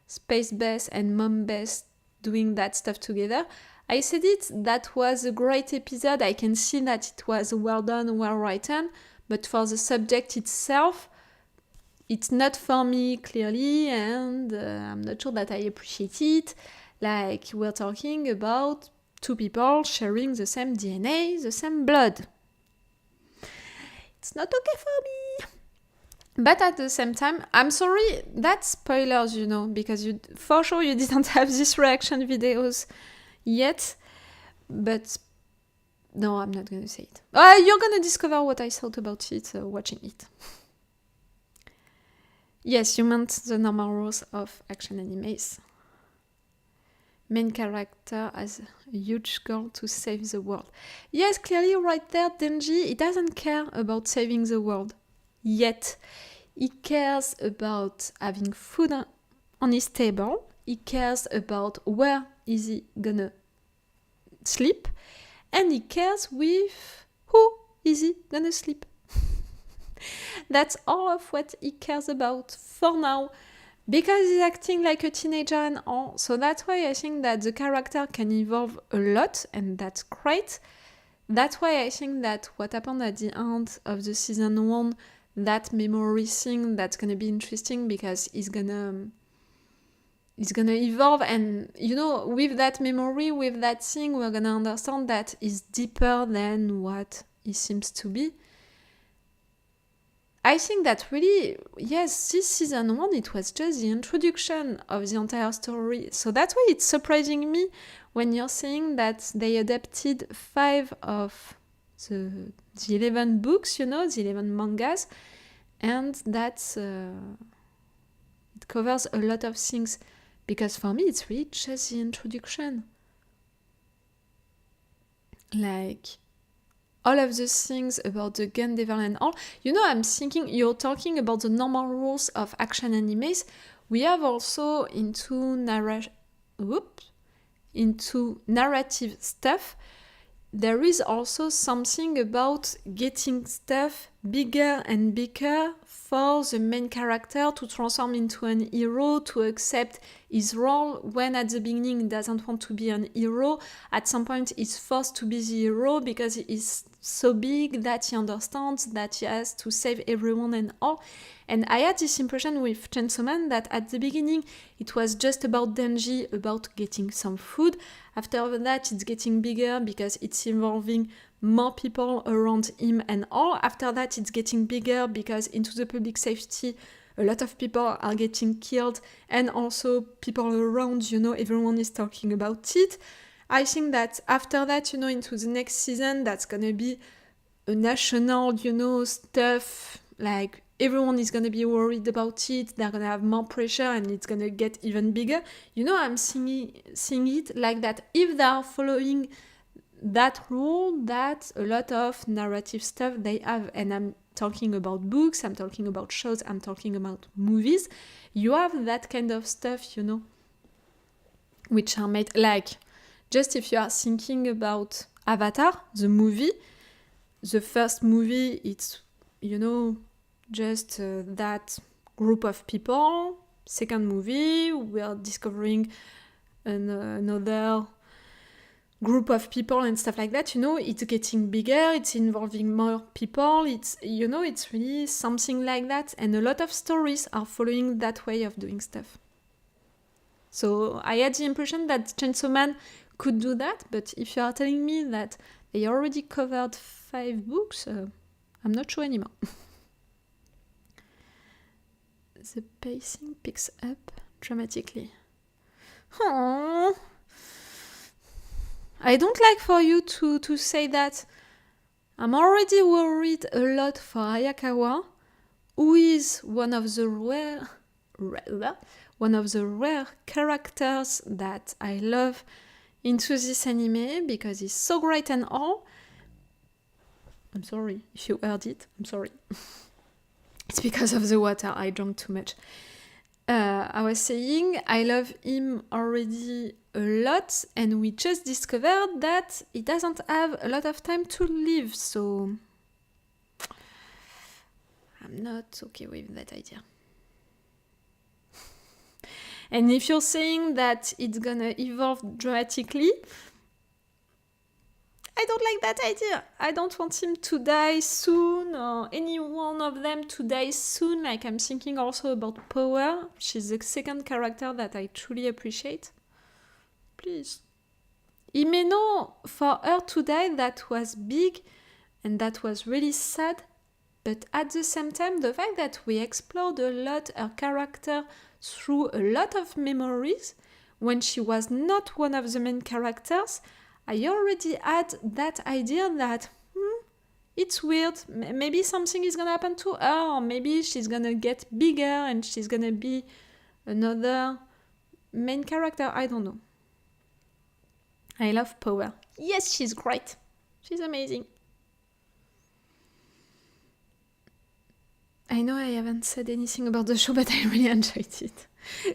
Space Beth and Mom Beth doing that stuff together, I said that was a great episode. I can see that it was well done, well written, but for the subject itself, it's not for me clearly, and I'm not sure that I appreciate it. Like, we're talking about two people sharing the same DNA, the same blood. It's not okay for me. But at the same time, I'm sorry, that's spoilers, because for sure you didn't have these reaction videos yet. But no, I'm not going to say it. You're going to discover what I thought about it watching it. Yes, you meant the normal rules of action animes. Main character has a huge goal to save the world. Yes, clearly right there, Denji, he doesn't care about saving the world. Yet. He cares about having food on his table. He cares about where is he gonna sleep. And he cares with who is he gonna sleep. That's all of what he cares about for now. Because he's acting like a teenager and all. So that's why I think that the character can evolve a lot, and that's great. That's why I think that what happened at the end of the season 1, that memory thing, that's gonna be interesting because he's gonna evolve, and with that memory, with that thing, we're gonna understand that he's deeper than what he seems to be. I think that really, yes, this season 1, it was just the introduction of the entire story. So that's why it's surprising me when you're saying that they adapted 5 of the 11 books, the 11 mangas, and that it covers a lot of things. Because for me, it's really just the introduction. Like, all of the things about the gun devil and all. I'm thinking, you're talking about the normal rules of action animes. We have also into narrative stuff. There is also something about getting stuff bigger and bigger for the main character to transform into an hero, to accept his role, when at the beginning he doesn't want to be an hero. At some point he's forced to be the hero because he is so big that he understands that he has to save everyone and all. And I had this impression with Chainsaw Man that at the beginning it was just about Denji, about getting some food. After that it's getting bigger because it's involving more people around him and all. After that it's getting bigger because into the public safety a lot of people are getting killed, and also people around, everyone is talking about it. I think that after that, into the next season, that's gonna be a national, stuff, like everyone is gonna be worried about it, they're gonna have more pressure, and it's gonna get even bigger. I'm seeing it like that. If they are following that rule, that a lot of narrative stuff they have, and I'm talking about books, I'm talking about shows, I'm talking about movies, you have that kind of stuff, which are made, like, just if you are thinking about Avatar, the movie, the first movie, it's, just that group of people. Second movie, we are discovering another group of people and stuff like that. It's getting bigger, it's involving more people, it's really something like that, and a lot of stories are following that way of doing stuff. So I had the impression that Chainsaw Man could do that, but if you are telling me that they already covered 5 books, I'm not sure anymore. The pacing picks up dramatically. Aww. I don't like for you to say that. I'm already worried a lot for Ayakawa, who is one of the rare characters that I love into this anime, because he's so great and all. I'm sorry if you heard it, I'm sorry. It's because of the water, I drank too much. I was saying, I love him already a lot, and we just discovered that he doesn't have a lot of time to live, so I'm not okay with that idea. And if you're saying that it's gonna evolve dramatically, I don't like that idea. I don't want him to die soon, or any one of them to die soon. Like, I'm thinking also about Power. She's the second character that I truly appreciate. Please. Himeno, for her to die, that was big, and that was really sad. But at the same time, the fact that we explored a lot her character through a lot of memories, when she was not one of the main characters, I already had that idea that it's weird, maybe something is gonna happen to her, or maybe she's gonna get bigger and she's gonna be another main character, I don't know. I love Power. Yes, she's great. She's amazing. I know I haven't said anything about the show, but I really enjoyed it.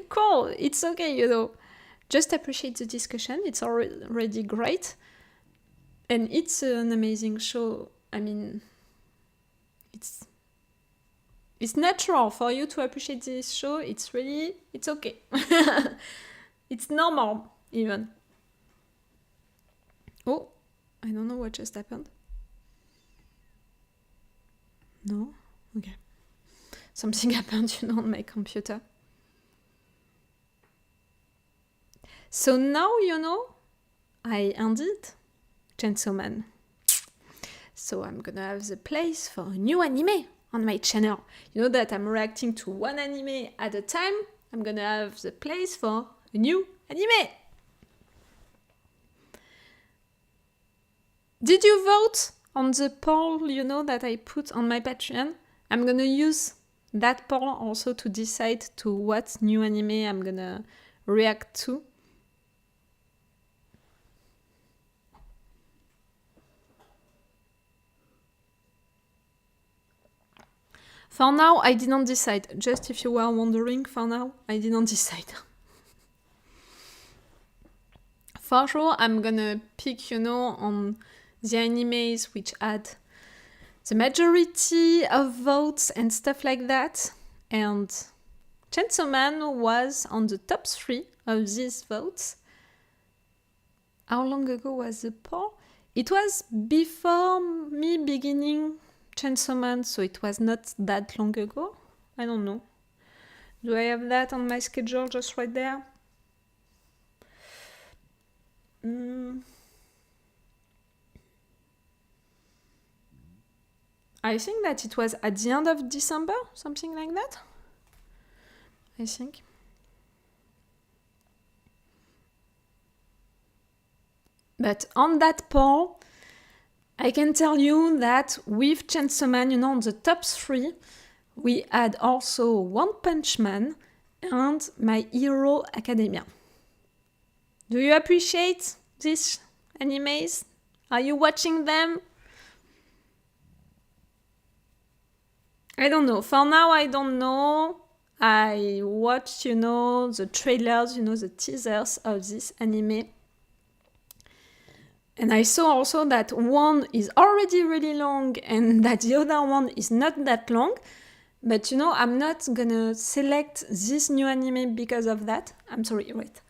Cool, it's okay, Just appreciate the discussion, it's already great. And it's an amazing show. I mean, it's natural for you to appreciate this show. It's okay. It's normal, even. Oh, I don't know what just happened. No? Okay. Something happened, on my computer. So now, I ended Chainsaw Man. So I'm gonna have the place for a new anime on my channel. You know that I'm reacting to one anime at a time. I'm gonna have the place for a new anime. Did you vote on the poll, that I put on my Patreon? I'm gonna use that poll also to decide to what new anime I'm gonna react to. For now, I didn't decide. Just if you were wondering, for now, I didn't decide. For sure, I'm gonna pick, on the animes which had the majority of votes and stuff like that. And Chainsaw Man was on the top 3 of these votes. How long ago was the poll? It was before me beginning Chainsaw Man, so it was not that long ago. I don't know. Do I have that on my schedule just right there? I think that it was at the end of December, something like that. I think. But on that poll, I can tell you that with Chainsaw Man, on the top 3, we had also One Punch Man and My Hero Academia. Do you appreciate these animes? Are you watching them? I don't know. For now, I don't know. I watched, the trailers, the teasers of this anime. And I saw also that one is already really long and that the other one is not that long. But I'm not gonna select this new anime because of that. I'm sorry, wait.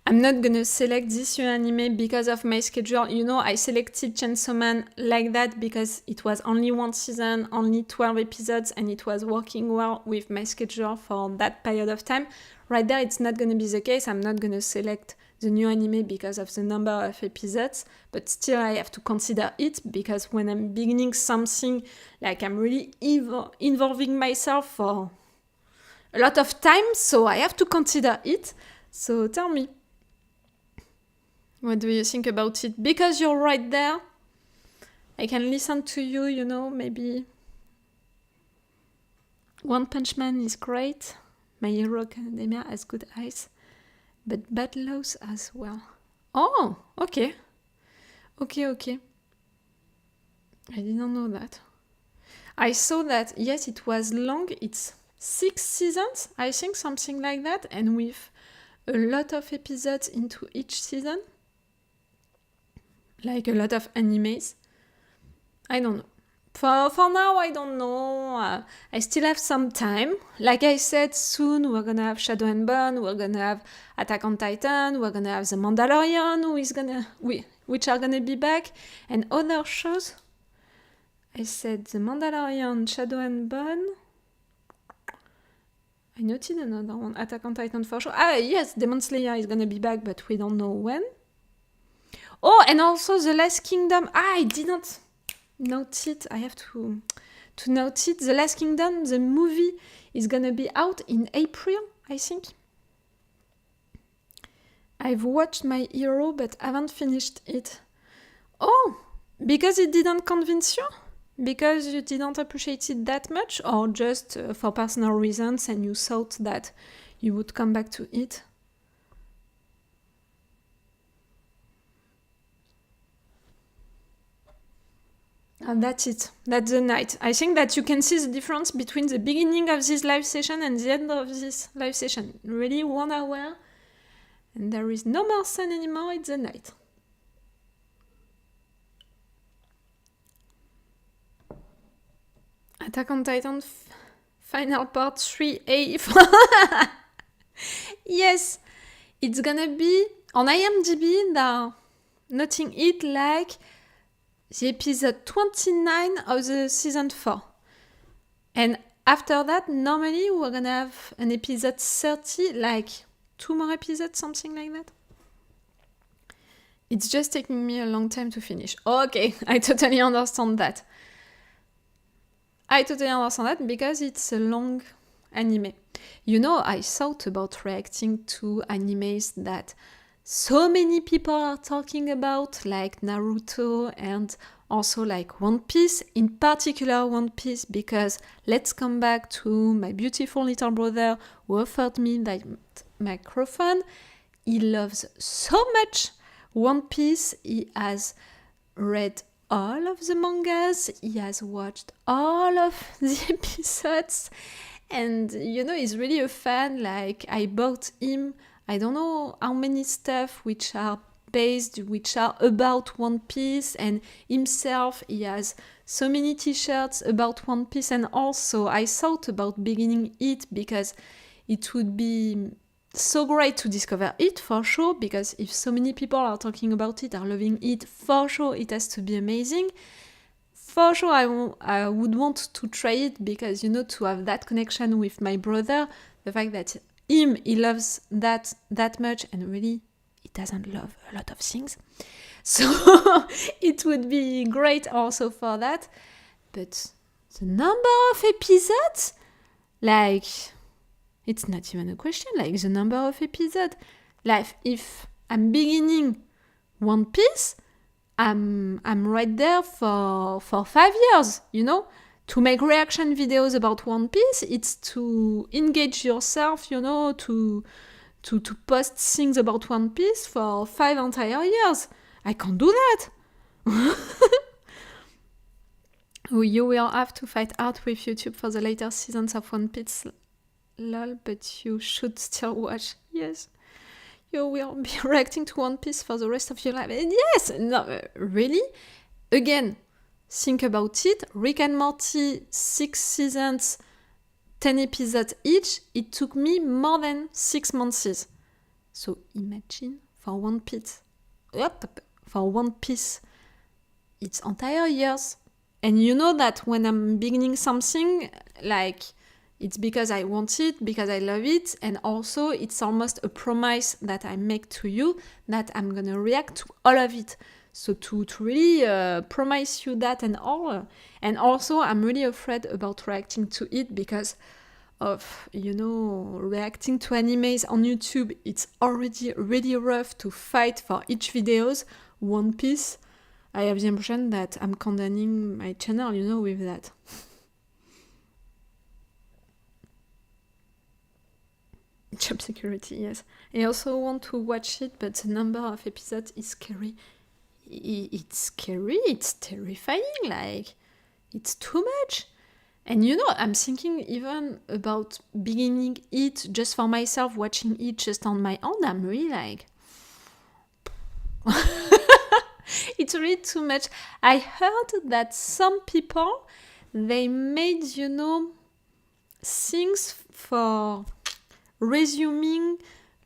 I'm not gonna select this new anime because of my schedule. I selected Chainsaw Man like that because it was only one season, only 12 episodes, and it was working well with my schedule for that period of time. Right there, it's not gonna be the case. I'm not gonna select the new anime because of the number of episodes, but still I have to consider it because when I'm beginning something, like I'm really involving myself for a lot of time, so I have to consider it. So tell me, what do you think about it? Because you're right there, I can listen to you, maybe One Punch Man is great, My Hero Academia has good eyes, but Bad Laws as well. Oh, okay. Okay. I didn't know that. I saw that, yes, it was long. It's 6 seasons, I think, something like that, and with a lot of episodes into each season. Like a lot of animes. I don't know. For now, I don't know. I still have some time. Like I said, soon we're gonna have Shadow and Bone, we're gonna have Attack on Titan, we're gonna have The Mandalorian, which are gonna be back, and other shows. I said The Mandalorian, Shadow and Bone. I noted another one, Attack on Titan for sure. Yes, Demon Slayer is gonna be back, but we don't know when. Oh, and also The Last Kingdom. I didn't note it. I have to note it. The Last Kingdom, the movie, is gonna be out in April, I think. I've watched My Hero, but haven't finished it. Oh, because it didn't convince you? Because you didn't appreciate it that much? Or just for personal reasons and you thought that you would come back to it? And that's it. That's the night. I think that you can see the difference between the beginning of this live session and the end of this live session. Really 1 hour. And there is no more sun anymore. It's the night. Attack on Titan Final Part 3A. Yes. It's gonna be on IMDb. They're noting it like the episode 29 of the season 4. And after that, normally we're gonna have an episode 30, like 2 more episodes, something like that. It's just taking me a long time to finish. Okay, I totally understand that. Because it's a long anime. I thought about reacting to animes that so many people are talking about, like Naruto and also like One Piece, in particular One Piece, because let's come back to my beautiful little brother who offered me that microphone. He loves so much One Piece. He has read all of the mangas, he has watched all of the episodes, and he's really a fan. Like, I bought him I don't know how many stuff which are based, which are about One Piece, and himself, he has so many t-shirts about One Piece, and also I thought about beginning it because it would be so great to discover it for sure, because if so many people are talking about it, are loving it, for sure it has to be amazing. For sure I would want to try it because, to have that connection with my brother, the fact that he loves that much, and really he doesn't love a lot of things. So it would be great also for that. But the number of episodes, like, it's not even a question, like the number of episodes. Like, if I'm beginning One Piece, I'm right there for 5 years, To make reaction videos about One Piece, it's to engage yourself, to post things about One Piece for 5 entire years. I can't do that. You will have to fight out with YouTube for the later seasons of One Piece. Lol, but you should still watch. Yes. You will be reacting to One Piece for the rest of your life. And yes! No, really? Again, think about it. Rick and Morty, 6 seasons, 10 episodes each. It took me more than 6 months. So imagine for One Piece. For One Piece, it's entire years. And you know that when I'm beginning something, like, it's because I want it, because I love it, and also it's almost a promise that I make to you that I'm gonna react to all of it. So to really promise you that and all. And also I'm really afraid about reacting to it because of, reacting to animes on YouTube. It's already really rough to fight for each videos. One Piece, I have the impression that I'm condemning my channel, with that. Job security, yes. I also want to watch it, but the number of episodes is scary. It's scary, it's terrifying, like, it's too much. And I'm thinking even about beginning it just for myself, watching it just on my own. I'm really like... It's really too much. I heard that some people, they made, things for resuming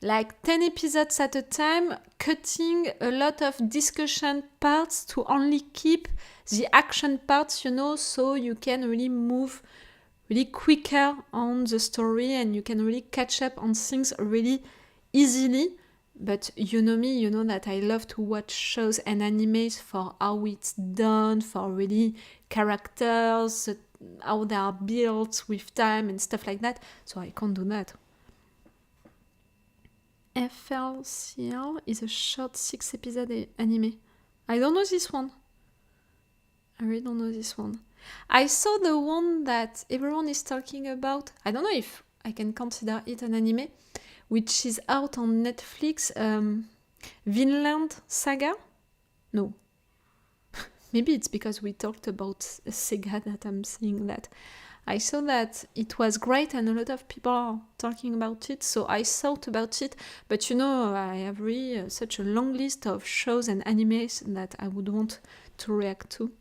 like 10 episodes at a time, cutting a lot of discussion parts to only keep the action parts, so you can really move really quicker on the story and you can really catch up on things really easily. But you know me, you know that I love to watch shows and animes for how it's done, for really characters, how they are built with time and stuff like that. So I can't do that. FLCL is a short 6-episode anime. I don't know this one. I really don't know this one. I saw the one that everyone is talking about. I don't know if I can consider it an anime, which is out on Netflix. Vinland Saga? No. Maybe it's because we talked about Sega that I'm seeing that. I saw that it was great and a lot of people are talking about it, so I thought about it. But I have really such a long list of shows and animes that I would want to react to.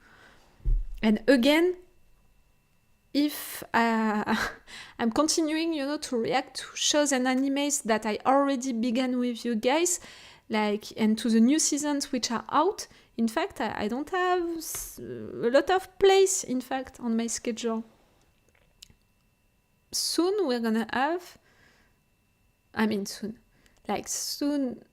And again, if I'm continuing, to react to shows and animes that I already began with you guys, and to the new seasons which are out, in fact, I don't have a lot of place, in fact, on my schedule. Soon we're gonna have, soon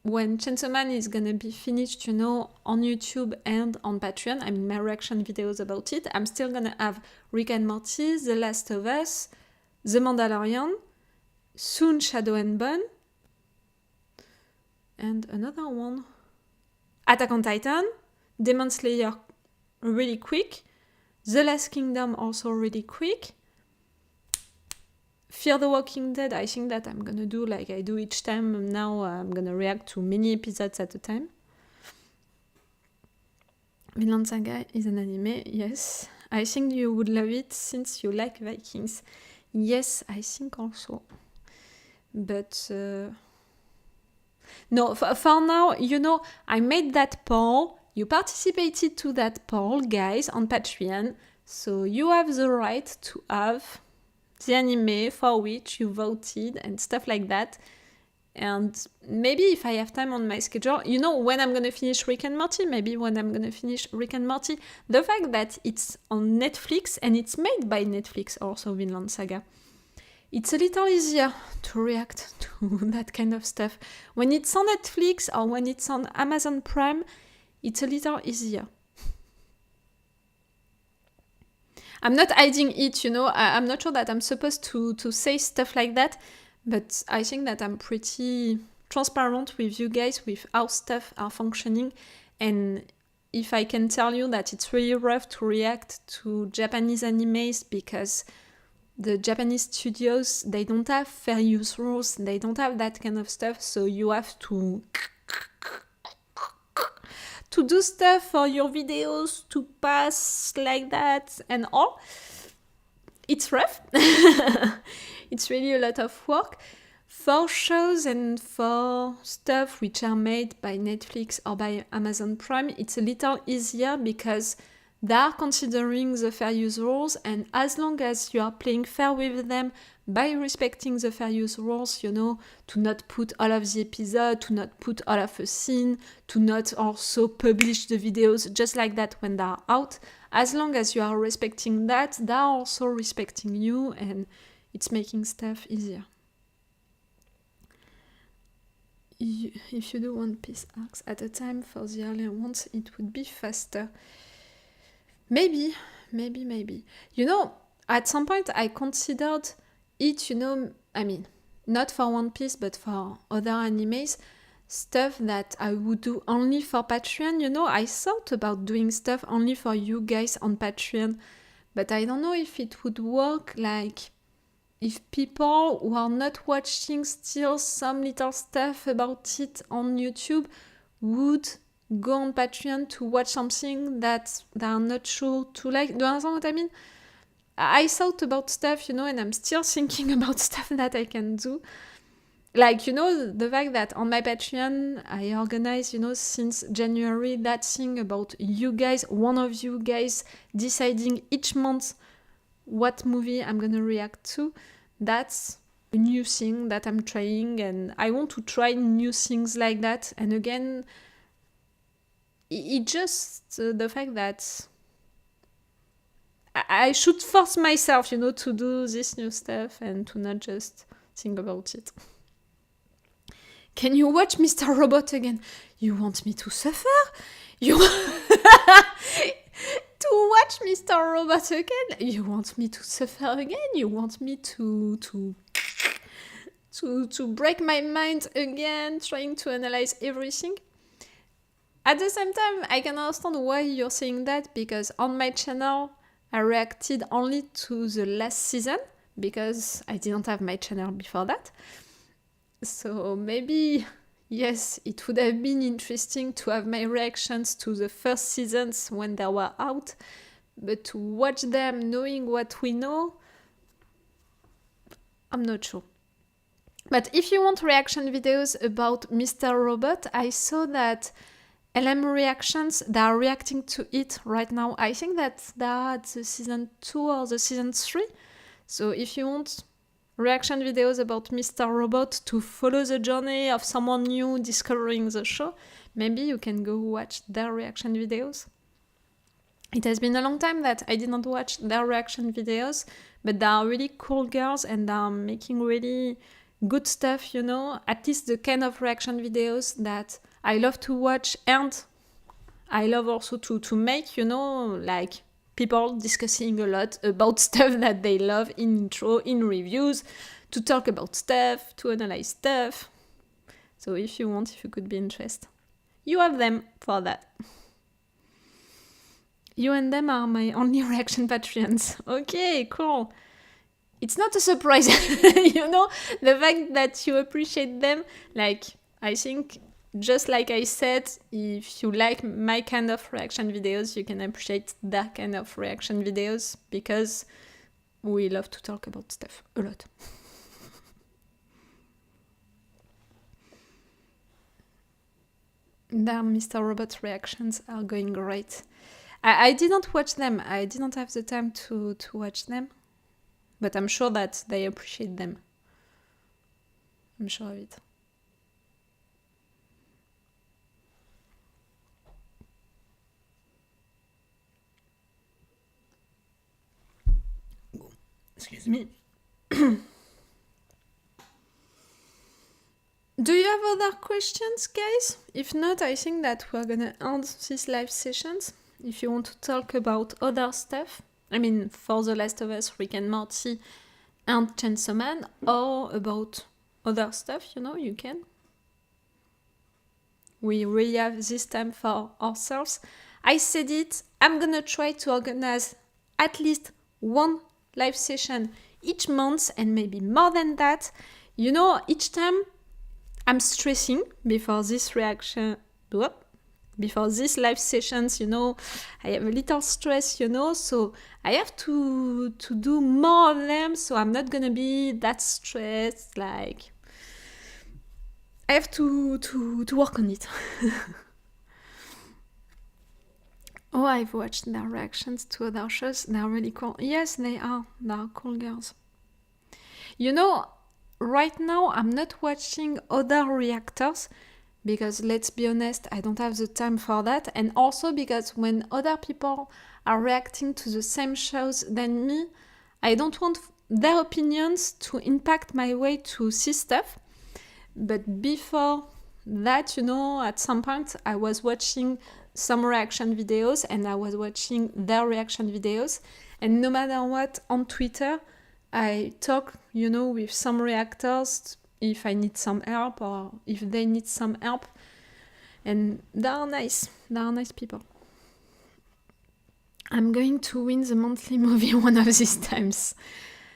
when Chainsaw Man is gonna be finished, on YouTube and on Patreon, my reaction videos about it, I'm still gonna have Rick and Morty, The Last of Us, The Mandalorian, soon Shadow and Bone, and another one, Attack on Titan, Demon Slayer really quick, The Last Kingdom also really quick, Fear the Walking Dead, I think that I'm gonna do like I do each time. Now I'm gonna react to many episodes at a time. Vinland Saga is an anime, yes. I think you would love it since you like Vikings. Yes, I think also. But No, for now, you know, I made that poll. You participated to that poll, guys, on Patreon. So you have the right to have the anime for which you voted and stuff like that. And maybe if I have time on my schedule, you know, when I'm gonna finish Rick and Morty, the fact that it's on Netflix and it's made by Netflix also, Vinland Saga, it's a little easier to react to that kind of stuff. When it's on Netflix or when it's on Amazon Prime, it's a little easier. I'm not hiding it, you know, I'm not sure that I'm supposed to say stuff like that, but I think that I'm pretty transparent with you guys with how stuff are functioning. And if I can tell you that it's really rough to react to Japanese animes because the Japanese studios, they don't have fair use rules, they don't have that kind of stuff, so you have to do stuff for your videos to pass like that and all. It's rough. It's really a lot of work. For shows and for stuff which are made by Netflix or by Amazon Prime, it's a little easier because they are considering the fair use rules, and as long as you are playing fair with them by respecting the fair use rules, you know, to not put all of the episode, to not put all of a scene, to not also publish the videos just like that when they are out, as long as you are respecting that, they are also respecting you, and it's making stuff easier. If you do One Piece arcs at a time for the earlier ones, it would be faster. Maybe. You know, at some point I considered it, you know, I mean, not for One Piece, but for other animes, stuff that I would do only for Patreon. You know, I thought about doing stuff only for you guys on Patreon, but I don't know if it would work, like, if people who are not watching still some little stuff about it on YouTube would go on Patreon to watch something that they are not sure to like. Do you understand what I mean? I thought about stuff, you know, and I'm still thinking about stuff that I can do. Like, you know, the fact that on my Patreon, I organize, you know, since January, that thing about you guys, one of you guys deciding each month what movie I'm gonna react to. That's a new thing that I'm trying, and I want to try new things like that. And again, it just the fact that I should force myself, you know, to do this new stuff and to not just think about it. Can you watch Mr. Robot again? You want me to suffer? You to watch Mr. Robot again? You want me to suffer again? You want me to break my mind again, trying to analyze everything? At the same time, I can understand why you're saying that, because on my channel, I reacted only to the last season, because I didn't have my channel before that. So maybe, yes, it would have been interesting to have my reactions to the first seasons when they were out, but to watch them knowing what we know, I'm not sure. But if you want reaction videos about Mr. Robot, I saw that LM Reactions, they are reacting to it right now. I think that they are at the season 2 or the season 3. So if you want reaction videos about Mr. Robot to follow the journey of someone new discovering the show, maybe you can go watch their reaction videos. It has been a long time that I didn't watch their reaction videos, but they are really cool girls and they are making really good stuff, you know, at least the kind of reaction videos that I love to watch, and I love also to make, you know, like people discussing a lot about stuff that they love in intro, in reviews, to talk about stuff, to analyze stuff. So if you could be interested, you have them for that. You and them are my only reaction Patreons. Okay, cool. It's not a surprise, you know, the fact that you appreciate them. Like, I think, just like I said, if you like my kind of reaction videos, you can appreciate that kind of reaction videos, because we love to talk about stuff a lot. Their Mr. Robot reactions are going great. I didn't watch them. I didn't have the time to watch them. But I'm sure that they appreciate them. I'm sure of it. Excuse me. Do you have other questions, guys? If not, I think that we're gonna end these live sessions. If you want to talk about other stuff, I mean, for The Last of Us, Rick and Morty, and Chainsaw Man, or about other stuff, you can. We really have this time for ourselves. I said it, I'm gonna try to organize at least one live session each month, and maybe more than that. Each time I'm stressing before this reaction, before these live sessions, I have a little stress, so I have to do more of them, so I'm not gonna be that stressed, like, I have to work on it. Oh, I've watched their reactions to other shows. They're really cool. Yes, they are. They're cool girls. Right now, I'm not watching other reactors because, let's be honest, I don't have the time for that. And also because when other people are reacting to the same shows than me, I don't want their opinions to impact my way to see stuff. But before that, at some point, I was watching some reaction videos and I was watching their reaction videos. And no matter what, on Twitter, I talk, with some reactors if I need some help or if they need some help. And they are nice. They are nice people. I'm going to win the monthly movie one of these times.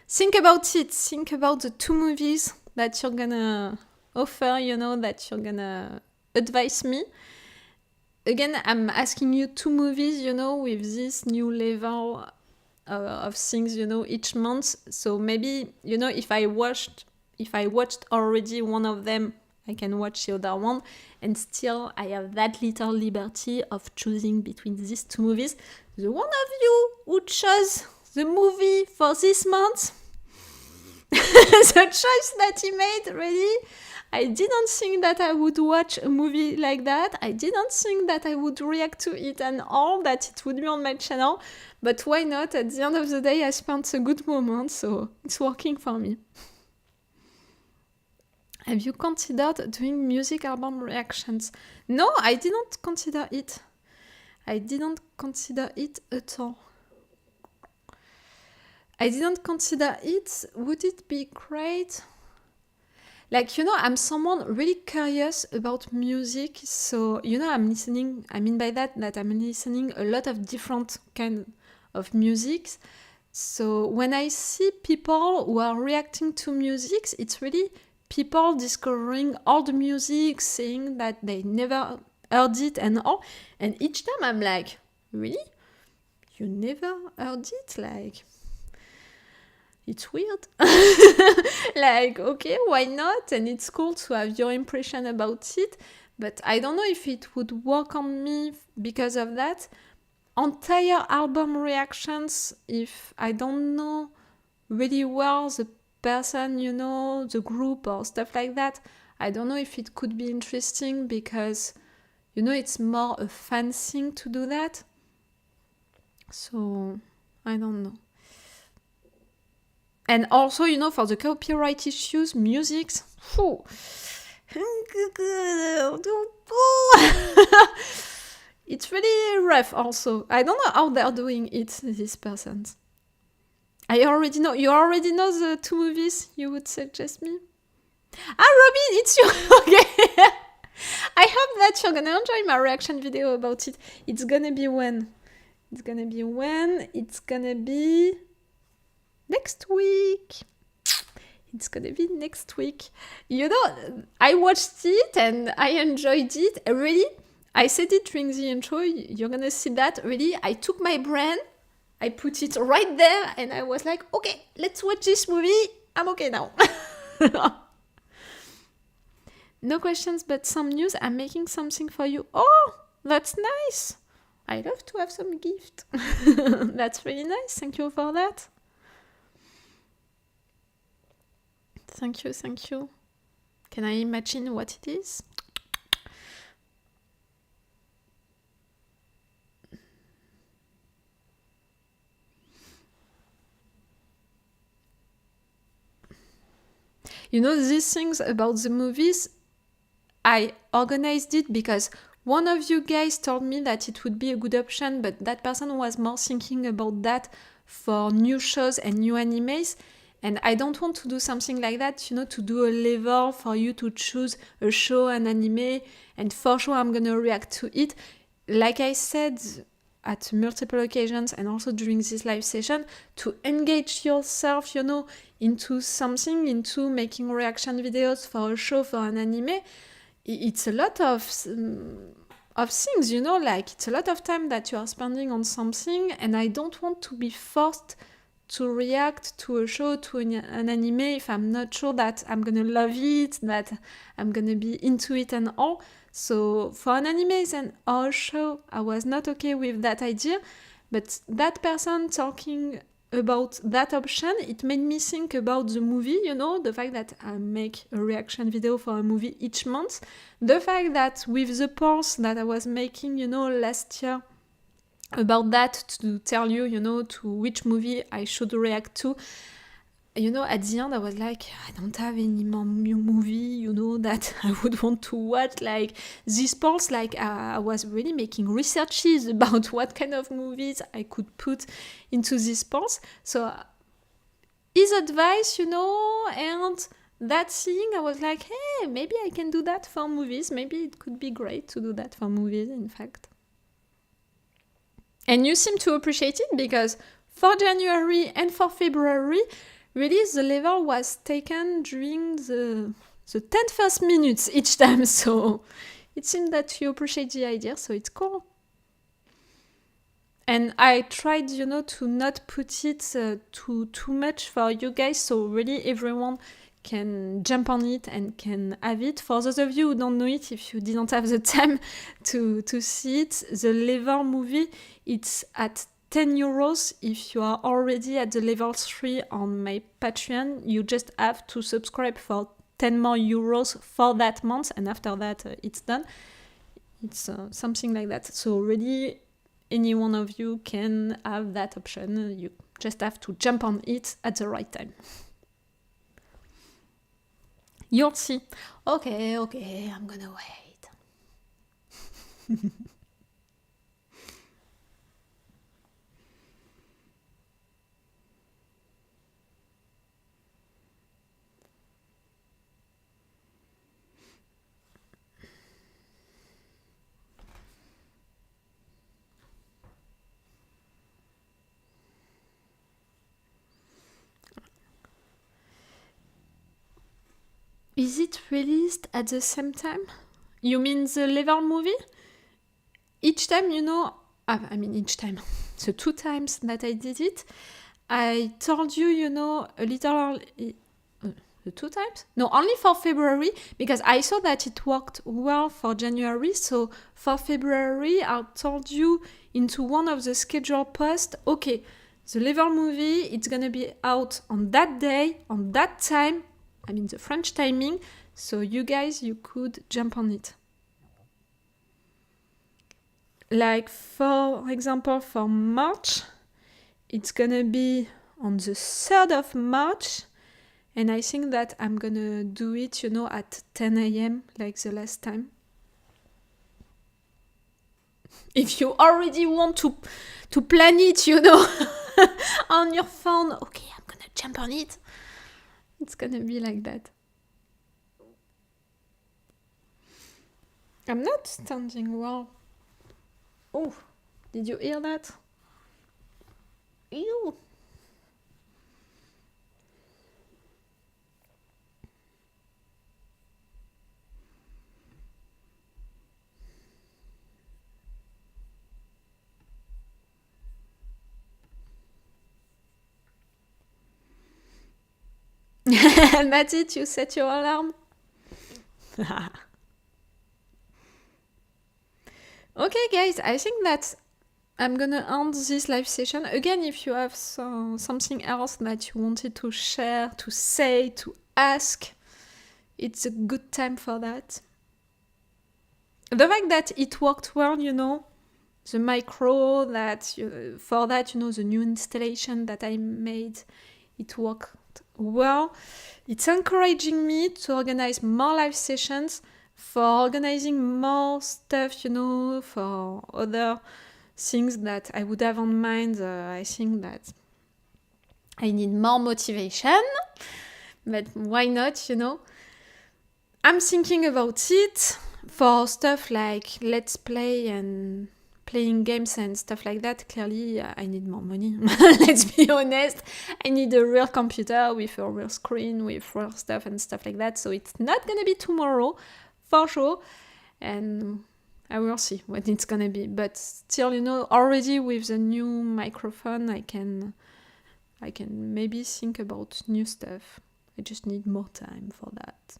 Think about it. Think about the 2 movies that you're gonna offer, that you're gonna advise me. Again, I'm asking you 2 movies, with this new level of things, each month. So maybe, if I watched already one of them, I can watch the other one, and still I have that little liberty of choosing between these 2 movies. The one of you who chose the movie for this month, the choice that he made, really, I didn't think that I would watch a movie like that. I didn't think that I would react to it and all, that it would be on my channel. But why not? At the end of the day, I spent a good moment, so it's working for me. Have you considered doing music album reactions? No, I didn't consider it. I didn't consider it at all. I didn't consider it. Would it be great? Like, I'm someone really curious about music, so, I'm listening, I mean by that I'm listening a lot of different kind of music. So when I see people who are reacting to music, it's really people discovering all the music, saying that they never heard it and all. And each time I'm like, really? You never heard it? Like, it's weird. Like, okay, why not? And it's cool to have your impression about it. But I don't know if it would work on me because of that. Entire album reactions, if I don't know really well the person, the group or stuff like that, I don't know if it could be interesting because, it's more a fan thing to do that. So, I don't know. And also, for the copyright issues, music, it's really rough also. I don't know how they're doing it, these persons. You already know the 2 movies you would suggest me? Robin, it's you! Okay. I hope that you're gonna enjoy my reaction video about it. It's gonna be when? It's gonna be next week. It's gonna be next week. I watched it and I enjoyed it. Really, I said it during the intro. You're gonna see that. Really, I took my brain, I put it right there, and I was like, okay, let's watch this movie. I'm okay now. No questions, but some news. I'm making something for you. Oh, that's nice. I love to have some gift. That's really nice. Thank you for that. Thank you, thank you. Can I imagine what it is? You know, these things about the movies, I organized it because one of you guys told me that it would be a good option, but that person was more thinking about that for new shows and new animes. And I don't want to do something like that, you know, to do a level for you to choose a show, an anime, and for sure I'm gonna react to it. Like I said at multiple occasions and also during this live session, to engage yourself, you know, into something, into making reaction videos for a show, for an anime, it's a lot of things, you know, like it's a lot of time that you are spending on something, and I don't want to be forced to react to a show, to an anime, if I'm not sure that I'm gonna love it, that I'm gonna be into it and all. So for an anime and or show, I was not okay with that idea, but that person talking about that option, it made me think about the movie, you know, the fact that I make a reaction video for a movie each month, the fact that with the polls that I was making, you know, last year, about that, to tell you, you know, to which movie I should react to. You know, at the end, I was like, I don't have any more new movie, you know, that I would want to watch. Like, these polls, like, I was really making researches about what kind of movies I could put into these polls. So, his advice, you know, and that thing, I was like, hey, maybe I can do that for movies. Maybe it could be great to do that for movies, in fact. And you seem to appreciate it because for January and for February, really the level was taken during the 10 first minutes each time. So it seems that you appreciate the idea, so it's cool. And I tried, you know, to not put it too much for you guys, so really everyone can jump on it and can have it. For those of you who don't know it, if you didn't have the time to see it, the level movie, it's at 10 euros. If you are already at the level 3 on my Patreon, you just have to subscribe for 10 more euros for that month, and after that it's done. It's something like that. So really, any one of you can have that option. You just have to jump on it at the right time. You'll see. Okay, I'm gonna wait. Is it released at the same time? You mean the level movie? Each time, you know, each time, the 2 times that I did it, I told you, you know, a little, the 2 times? No, only for February, because I saw that it worked well for January, so for February, I told you into one of the schedule posts, okay, the level movie, it's gonna be out on that day, on that time, the French timing, so you guys, you could jump on it. Like, for example, for March, it's gonna be on the 3rd of March, and I think that I'm gonna do it, you know, at 10 a.m. like the last time. If you already want to plan it, you know, on your phone, okay, I'm gonna jump on it. It's gonna be like that. I'm not standing well. Oh, did you hear that? Ew. That's it, you set your alarm. Okay, guys, I think that I'm gonna end this live session. Again, if you have something else that you wanted to share, to say, to ask, it's a good time for that. The fact that it worked well, the micro, for that, the new installation that I made, it worked well. It's encouraging me to organize more live sessions, for organizing more stuff, for other things that I would have on mind. I think that I need more motivation, but why not, I'm thinking about it for stuff like Let's Play and playing games and stuff like that. Clearly, I need more money. Let's be honest. I need a real computer with a real screen, with real stuff and stuff like that. So it's not gonna be tomorrow, for sure. And I will see what it's gonna be. But still, already with the new microphone, I can maybe think about new stuff. I just need more time for that.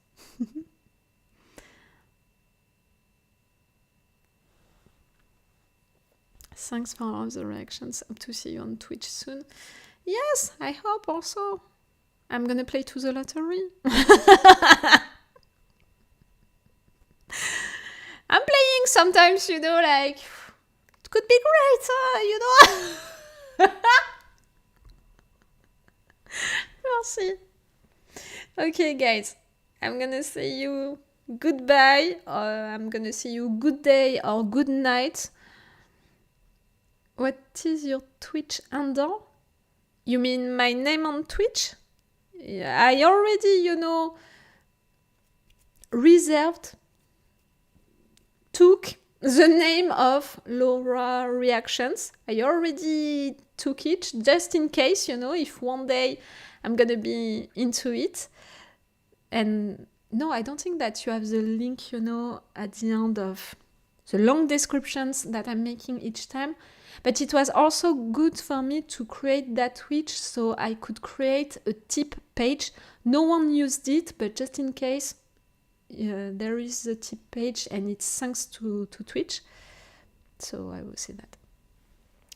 Thanks for all the reactions. Hope to see you on Twitch soon. Yes, I hope also. I'm gonna play to the lottery. I'm playing sometimes, like, it could be great, We'll see. Okay, guys, I'm gonna say you goodbye, or I'm gonna say you good day or good night. What is your Twitch handle? You mean my name on Twitch? Yeah, I already, took the name of Laura Reactions. I already took it, just in case, if one day I'm gonna be into it. And no, I don't think that you have the link, at the end of the long descriptions that I'm making each time. But it was also good for me to create that Twitch, so I could create a tip page. No one used it, but just in case, there is a tip page, and it's thanks to Twitch. So I will say that.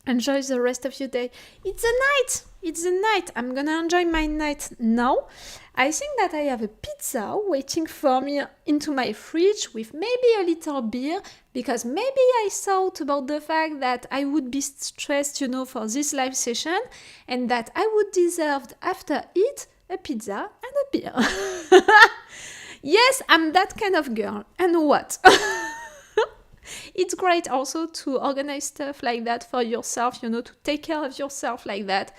Enjoy the rest of your day. It's the night. I'm gonna enjoy my night now. I think that I have a pizza waiting for me into my fridge with maybe a little beer, because maybe I thought about the fact that I would be stressed, for this live session, and that I would deserve after it a pizza and a beer. Yes, I'm that kind of girl. And what? It's great also to organize stuff like that for yourself, to take care of yourself like that.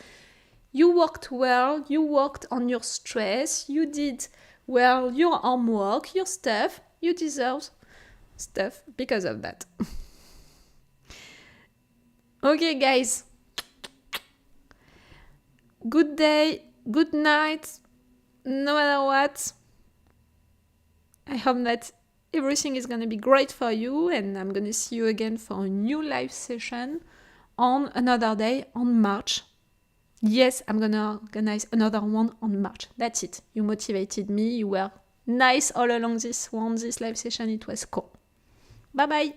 You worked well, you worked on your stress, you did well your homework, your stuff, you deserve stuff because of that. Okay, guys. Good day, good night, no matter what. I hope that everything is going to be great for you, and I'm going to see you again for a new live session on another day on March. Yes, I'm going to organize another one on March. That's it. You motivated me. You were nice all along this live session. It was cool. Bye-bye.